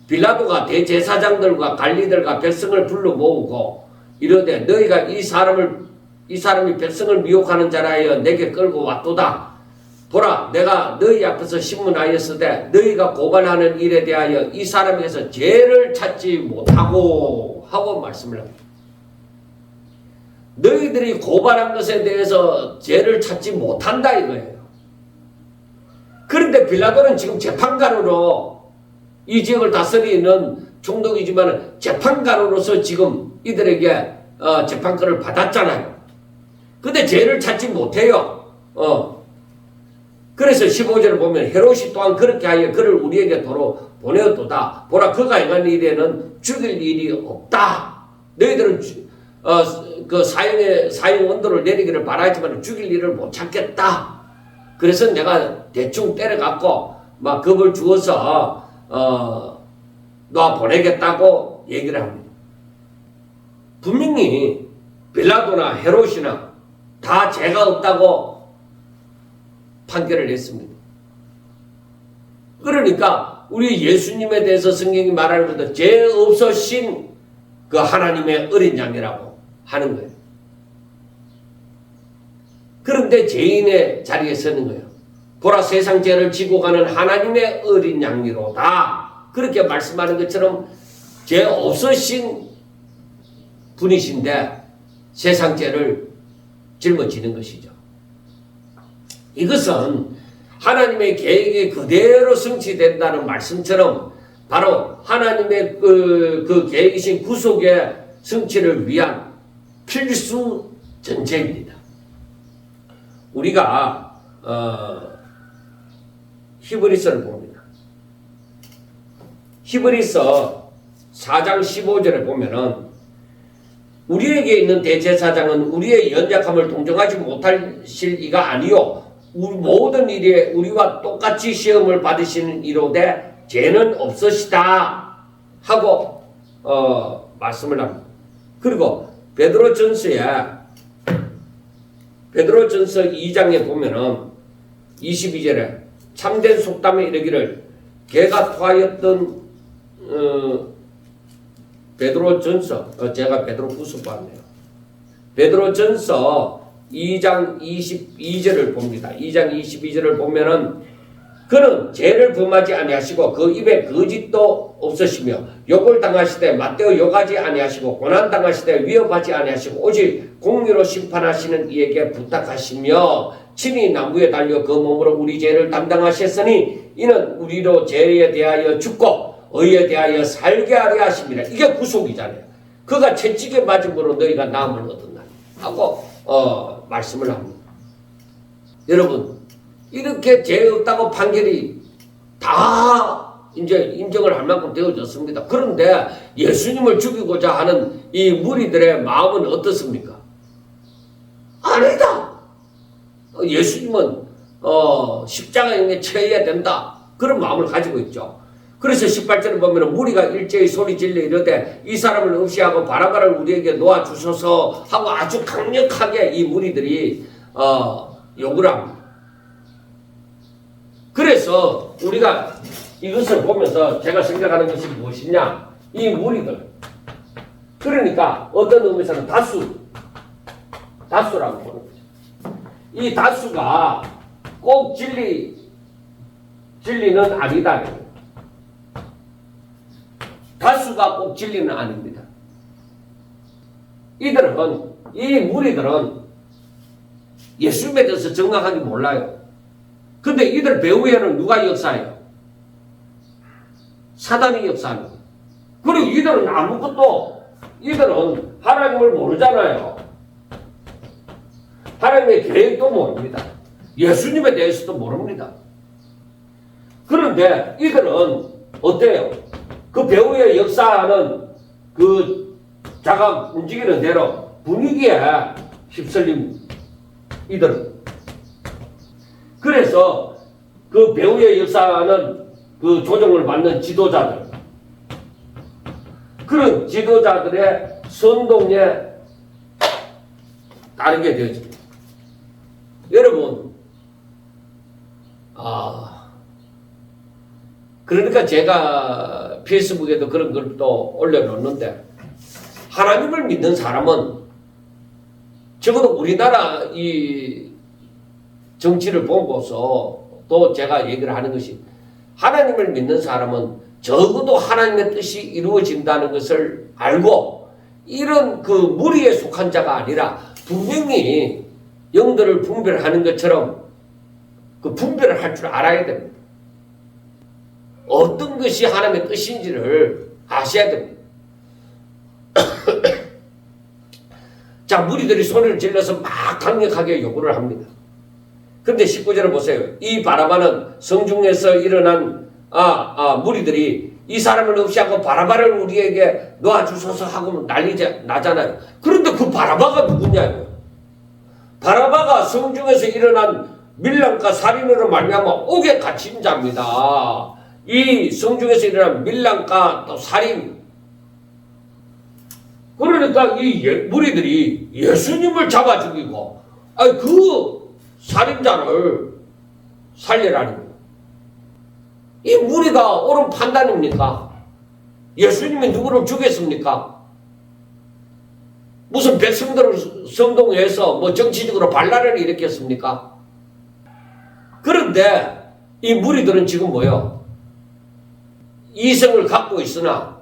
빌라도가 대제사장들과 관리들과 백성을 불러 모으고 이르되 너희가 이 사람이 백성을 미혹하는 자라 하여 내게 끌고 왔도다. 보라, 내가 너희 앞에서 신문하였으되 너희가 고발하는 일에 대하여 이 사람에게서 죄를 찾지 못하고 하고 말씀을 합니다. 너희들이 고발한 것에 대해서 죄를 찾지 못한다 이거예요. 그런데 빌라도는 지금 재판관으로 이 지역을 다스리는 총독이지만 재판관으로서 지금 이들에게 재판권을 받았잖아요. 근데 죄를 찾지 못해요. 그래서 15절을 보면 헤롯이 또한 그렇게 하여 그를 우리에게 도로 보내었도다. 보라, 그가 행한 일에는 죽일 일이 없다. 너희들은 그 사형 온도를 내리기를 바라지만 죽일 일을 못 찾겠다. 그래서 내가 대충 때려갖고 막 겁을 주어서 놔 보내겠다고 얘기를 합니다. 분명히 빌라도나 헤롯이나 다 죄가 없다고 판결을 했습니다. 그러니까 우리 예수님에 대해서 성경이 말하는 것도 죄 없으신 그 하나님의 어린 양이라고 하는 거예요. 그런데 죄인의 자리에 서는 거예요. 보라 세상 죄를 지고 가는 하나님의 어린 양이로다. 그렇게 말씀하는 것처럼 죄 없으신 분이신데 세상 죄를 짊어지는 것이죠. 이것은 하나님의 계획이 그대로 성취된다는 말씀처럼 바로 하나님의 그 계획이신 구속의 성취를 위한 필수 전제입니다. 우리가 히브리서를 봅니다. 히브리서 4장 15절에 보면은 우리에게 있는 대제사장은 우리의 연약함을 동정하지 못하실 이가 아니요 모든 일에 우리와 똑같이 시험을 받으시는 이로되 죄는 없으시다 하고 말씀을 합니다. 그리고 베드로전서 2장에 보면은 22절에 참된 속담에 이르기를 개가 토하였던 베드로전서 제가 베드로후서 봤네요. 베드로전서 2장 22절을 봅니다. 2장 22절을 보면은 그는 죄를 범하지 아니하시고 그 입에 거짓도 없으시며 욕을 당하시되 맞대어 욕하지 아니하시고 고난 당하시되 위협하지 아니하시고 오직 공의로 심판하시는 이에게 부탁하시며 친히 나무에 달려 그 몸으로 우리 죄를 담당하셨으니 이는 우리로 죄에 대하여 죽고 의에 대하여 살게 하려 하십니다. 이게 구속이잖아요. 그가 채찍에 맞음으로 너희가 나음을 얻었나 하고 말씀을 합니다. 여러분 이렇게 죄 없다고 판결이 다 이제 인정을 할 만큼 되어졌습니다. 그런데 예수님을 죽이고자 하는 이 무리들의 마음은 어떻습니까? 아니다. 예수님은 십자가에 처해야 된다. 그런 마음을 가지고 있죠. 그래서 18절에 보면 무리가 일제히 소리 질러 이르되 이 사람을 없이 하고 바라바를 우리에게 놓아주소서 하고 아주 강력하게 이 무리들이 요구를 합니다. 그래서 우리가 이것을 보면서 제가 생각하는 것이 무엇이냐, 이 무리들, 그러니까 어떤 의미에서는 다수라고 보는 거죠. 이 다수가 꼭 진리는 아니다. 다수가 꼭 진리는 아닙니다. 이 무리들은 예수님에 대해서 정확하게 몰라요. 근데 이들 배후에는 누가 역사해요? 사단이 역사하는 거예요. 그리고 이들은 이들은 하나님을 모르잖아요. 하나님의 계획도 모릅니다. 예수님에 대해서도 모릅니다. 그런데 이들은 어때요? 그 배후에 역사하는 그 자가 움직이는 대로 분위기에 휩쓸린 이들은. 그래서 그 배후에 역사하는 그 조정을 받는 지도자들, 그런 지도자들의 선동에 따르게 되어집니다. 여러분, 그러니까 제가 페이스북에도 그런 걸 또 올려놓는데, 하나님을 믿는 사람은 적어도 우리나라 이 정치를 보고서 또 제가 얘기를 하는 것이, 하나님을 믿는 사람은 적어도 하나님의 뜻이 이루어진다는 것을 알고 이런 그 무리에 속한 자가 아니라 분명히 영들을 분별하는 것처럼 그 분별을 할 줄 알아야 됩니다. 어떤 것이 하나님의 뜻인지를 아셔야 됩니다. 자, 무리들이 소리를 질러서 막 강력하게 요구를 합니다. 근데 19절을 보세요. 이 바라바는 성중에서 일어난 무리들이 이 사람을 없이 하고 바라바를 우리에게 놓아주소서 하고 난리 나잖아요. 그런데 그 바라바가 누구냐고요. 바라바가 성중에서 일어난 밀랑과 살인으로 말미암아 옥에 갇힌 자입니다. 이 성중에서 일어난 밀랑과 또 살인, 그러니까 이 무리들이 예수님을 잡아 죽이고 그 살인자를 살리라는 거예요. 이 무리가 옳은 판단입니까? 예수님이 누구를 죽였습니까? 무슨 백성들을 선동해서 뭐 정치적으로 반란을 일으켰습니까? 그런데 이 무리들은 지금 뭐요? 이성을 갖고 있으나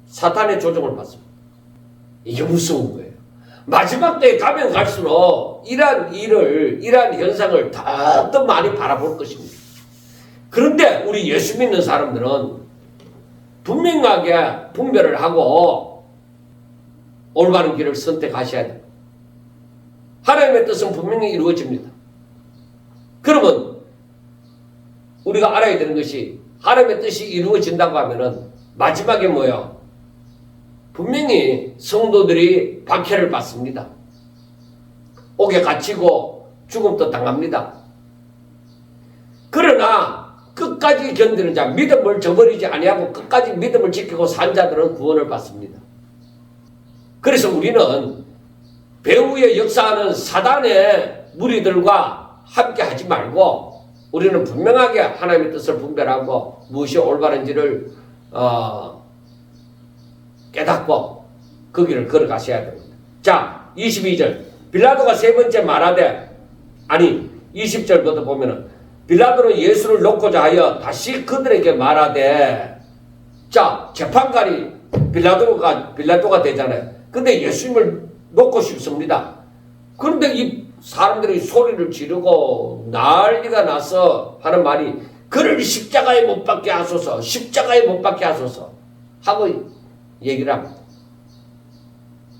사탄의 조종을 받습니다. 이게 무서운 거예요. 마지막 때에 가면 갈수록 이러한 현상을 더 많이 바라볼 것입니다. 그런데 우리 예수 믿는 사람들은 분명하게 분별을 하고 올바른 길을 선택하셔야 됩니다. 하나님의 뜻은 분명히 이루어집니다. 그러면 우리가 알아야 되는 것이 하나님의 뜻이 이루어진다고 하면은 마지막에 뭐예요? 분명히 성도들이 박해를 받습니다. 옥에 갇히고 죽음도 당합니다. 그러나 끝까지 견디는 자, 믿음을 저버리지 아니하고 끝까지 믿음을 지키고 산 자들은 구원을 받습니다. 그래서 우리는 배후에 역사하는 사단의 무리들과 함께 하지 말고 우리는 분명하게 하나님의 뜻을 분별하고 무엇이 올바른지를 깨닫고 그 길을 걸어가셔야 됩니다. 자, 22절 빌라도가 세 번째 말하되, 아니 20절부터 보면은 빌라도는 예수를 놓고자 하여 다시 그들에게 말하되, 자, 재판관이 빌라도가 되잖아요. 근데 예수님을 놓고 싶습니다. 그런데 이 사람들이 소리를 지르고 난리가 나서 하는 말이, 그를 십자가에 못 박게 하소서, 십자가에 못 박게 하소서 하고 얘기를 합니다.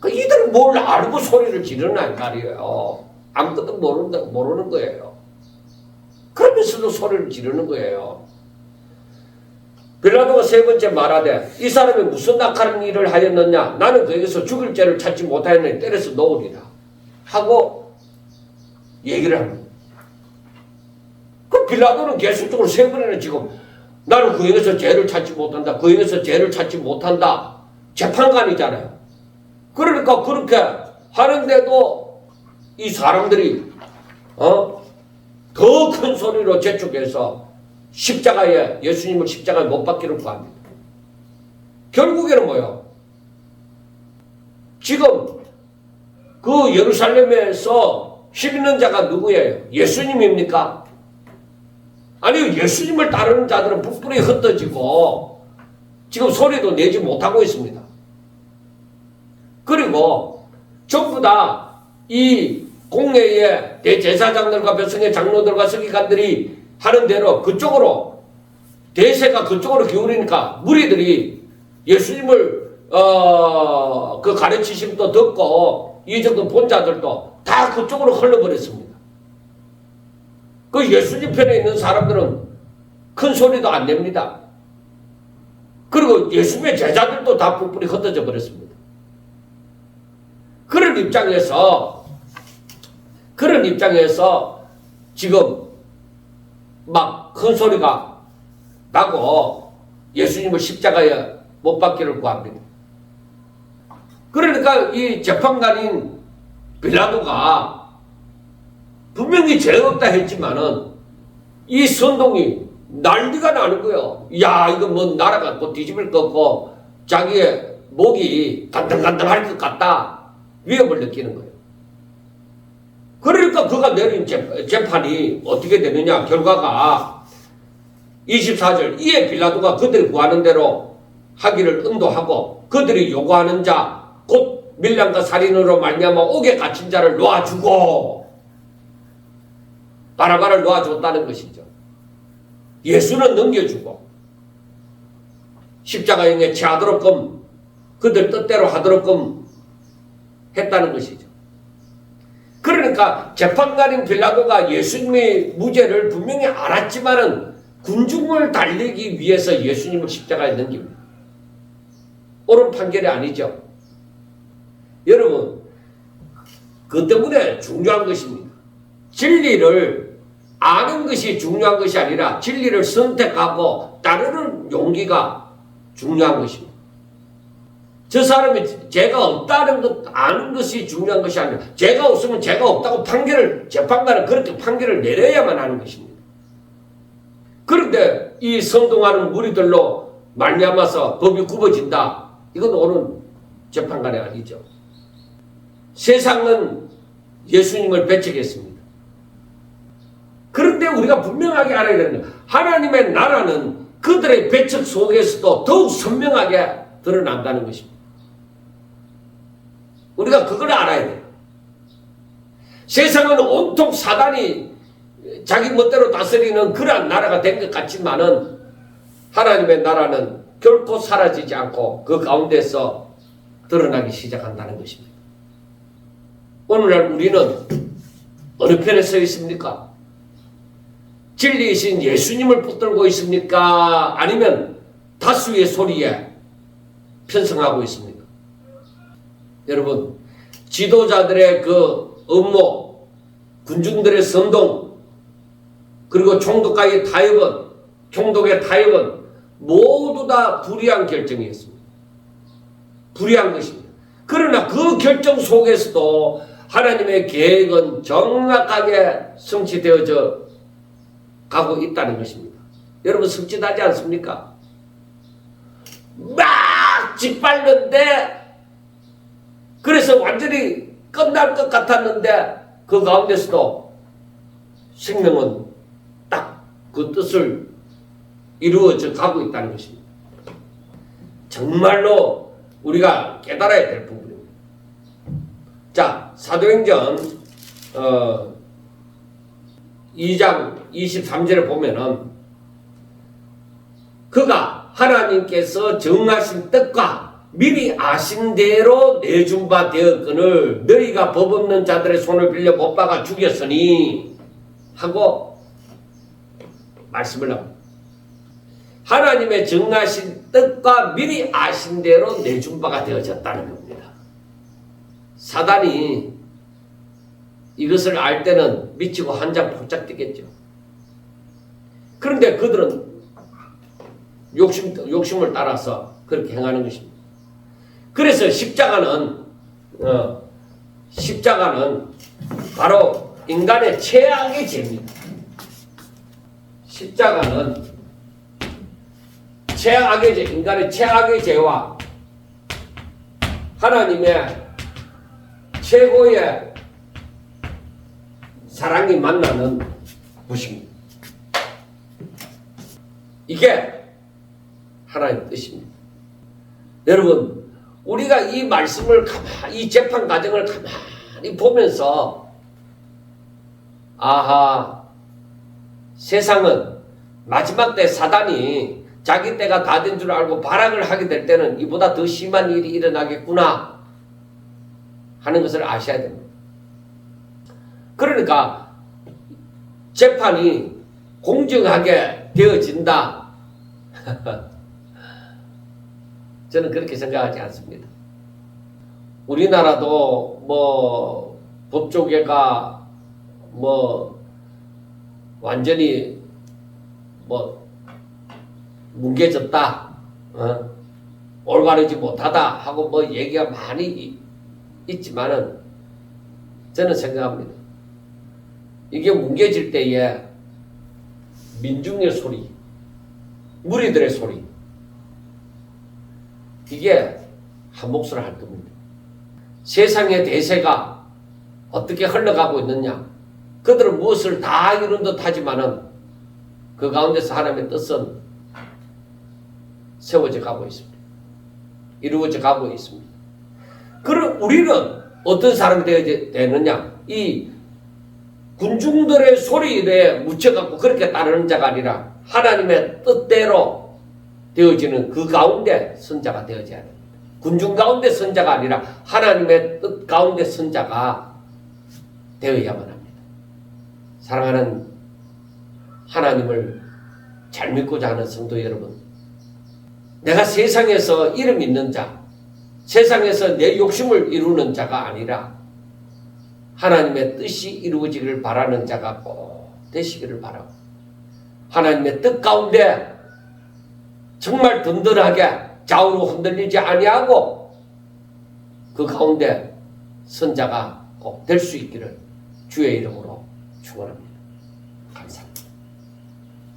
이들은 뭘 알고 소리를 지르나 말이에요. 아무것도 모르는 거예요. 그러면서도 소리를 지르는 거예요. 빌라도가 세 번째 말하되, 이 사람이 무슨 악한 일을 하였느냐? 나는 그에게서 죽일 죄를 찾지 못하였느니 때려서 놓으리라 하고 얘기를 합니다. 그 빌라도는 계속적으로 세 번이나 지금 나는 그에게서 죄를 찾지 못한다, 그에게서 죄를 찾지 못한다, 재판관이잖아요. 그러니까 그렇게 하는데도 이 사람들이 더 큰 소리로 재촉해서 예수님을 십자가에 못 박기를 구합니다. 결국에는 뭐예요? 지금 그 예루살렘에서 실 있는 자가 누구예요? 예수님입니까? 아니요, 예수님을 따르는 자들은 뿔뿔이 흩어지고 지금 소리도 내지 못하고 있습니다. 그리고 전부 다 이 공회의 대제사장들과 백성의 장로들과 서기관들이 하는 대로 그쪽으로, 대세가 그쪽으로 기울이니까 무리들이 예수님을 그 가르치심도 듣고 이적도 본 자들도 다 그쪽으로 흘러버렸습니다. 그 예수님 편에 있는 사람들은 큰 소리도 안 냅니다. 그리고 예수님의 제자들도 다 뿔뿔이 흩어져 버렸습니다. 그런 입장에서 지금 막 큰 소리가 나고 예수님을 십자가에 못 박기를 구합니다. 그러니까 이 재판관인 빌라도가 분명히 죄 없다 했지만은 이 선동이 난리가 나는 거예요. 야, 이거 뭐 나라가 뭐 뒤집을 것 같고 자기의 목이 간당간당할 것 같다, 위협을 느끼는 거예요. 그러니까 그가 내린 재판이 어떻게 되느냐, 결과가 24절 이에 빌라도가 그들이 구하는 대로 하기를 인도하고 그들이 요구하는 자 곧 밀량과 살인으로 말미암아 옥에 갇힌 자를 놓아주고, 바라바를 놓아줬다는 것이죠. 예수는 넘겨주고 십자가형에 취하도록끔 그들 뜻대로 하도록끔 했다는 것이죠. 그러니까 재판관인 빌라도가 예수님의 무죄를 분명히 알았지만은 군중을 달리기 위해서 예수님을 십자가에 넘깁니다. 옳은 판결이 아니죠. 여러분, 그 때문에 중요한 것입니다. 진리를 아는 것이 중요한 것이 아니라 진리를 선택하고 따르는 용기가 중요한 것입니다. 저 사람이 죄가 없다는 것 아는 것이 중요한 것이 아니라 죄가 없으면 죄가 없다고 재판관은 그렇게 판결을 내려야만 하는 것입니다. 그런데 이 선동하는 무리들로 말미암아서 법이 굽어진다. 이건 옳은 재판관의 아니죠. 세상은 예수님을 배척했습니다. 그런데 우리가 분명하게 알아야 되는 거예요. 하나님의 나라는 그들의 배척 속에서도 더욱 선명하게 드러난다는 것입니다. 우리가 그걸 알아야 돼요. 세상은 온통 사단이 자기 멋대로 다스리는 그러한 나라가 된 것 같지만은 하나님의 나라는 결코 사라지지 않고 그 가운데서 드러나기 시작한다는 것입니다. 오늘날 우리는 어느 편에 서 있습니까? 진리이신 예수님을 붙들고 있습니까? 아니면 다수의 소리에 편성하고 있습니까? 여러분, 지도자들의 그 음모, 군중들의 선동, 그리고 총독과의 타협은, 총독의 타협은 모두 다 불의한 결정이었습니다. 불의한 것입니다. 그러나 그 결정 속에서도 하나님의 계획은 정확하게 성취되어져 가고 있다는 것입니다. 여러분 성취하지 않습니까? 막 짓밟는데 그래서 완전히 끝날 것 같았는데 그 가운데서도 생명은 딱 그 뜻을 이루어져 가고 있다는 것입니다. 정말로 우리가 깨달아야 될 부분입니다. 자, 사도행전 2장 23절에 보면은 그가 하나님께서 정하신 뜻과 미리 아신 대로 내준 바 되었거늘 너희가 법 없는 자들의 손을 빌려 못 박아 죽였으니 하고 말씀을 합니다. 하나님의 정하신 뜻과 미리 아신 대로 내준 바가 되어졌다는 겁니다. 사단이 이것을 알 때는 미치고 한장 폭짝 뛰겠죠. 그런데 그들은 욕심을 따라서 그렇게 행하는 것입니다. 그래서 십자가는 바로 인간의 최악의 죄입니다. 십자가는 최악의 죄, 인간의 최악의 죄와 하나님의 최고의 사랑이 만나는 것입니다. 이게 하나님의 뜻입니다. 여러분, 우리가 이 말씀을 이 재판 과정을 가만히 보면서 아하, 세상은 마지막 때 사단이 자기 때가 다 된 줄 알고 발악을 하게 될 때는 이보다 더 심한 일이 일어나겠구나 하는 것을 아셔야 됩니다. 그러니까 재판이 공정하게 되어진다. 저는 그렇게 생각하지 않습니다. 우리나라도 뭐 법조계가 뭐 완전히 뭐 뭉개졌다, 올바르지 못하다 하고 뭐 얘기가 많이 있지만은 저는 생각합니다. 이게 뭉개질 때에 민중의 소리, 무리들의 소리, 이게 한 몫을 할 겁니다. 세상의 대세가 어떻게 흘러가고 있느냐, 그들은 무엇을 다 이룬 듯 하지만은 그 가운데서 하나님의 뜻은 세워져 가고 있습니다. 이루어져 가고 있습니다. 그럼 우리는 어떤 사람이 되어야 되느냐? 이 군중들의 소리에 묻혀갖고 그렇게 따르는 자가 아니라 하나님의 뜻대로 되어지는 그 가운데 선자가 되어져야 됩니다. 군중 가운데 선자가 아니라 하나님의 뜻 가운데 선자가 되어야만 합니다. 사랑하는 하나님을 잘 믿고자 하는 성도 여러분, 내가 세상에서 이름 있는 자, 세상에서 내 욕심을 이루는 자가 아니라 하나님의 뜻이 이루어지기를 바라는 자가 꼭 되시기를 바라고, 하나님의 뜻 가운데 정말 든든하게 좌우로 흔들리지 아니하고 그 가운데 선자가 꼭 될 수 있기를 주의 이름으로 축원합니다.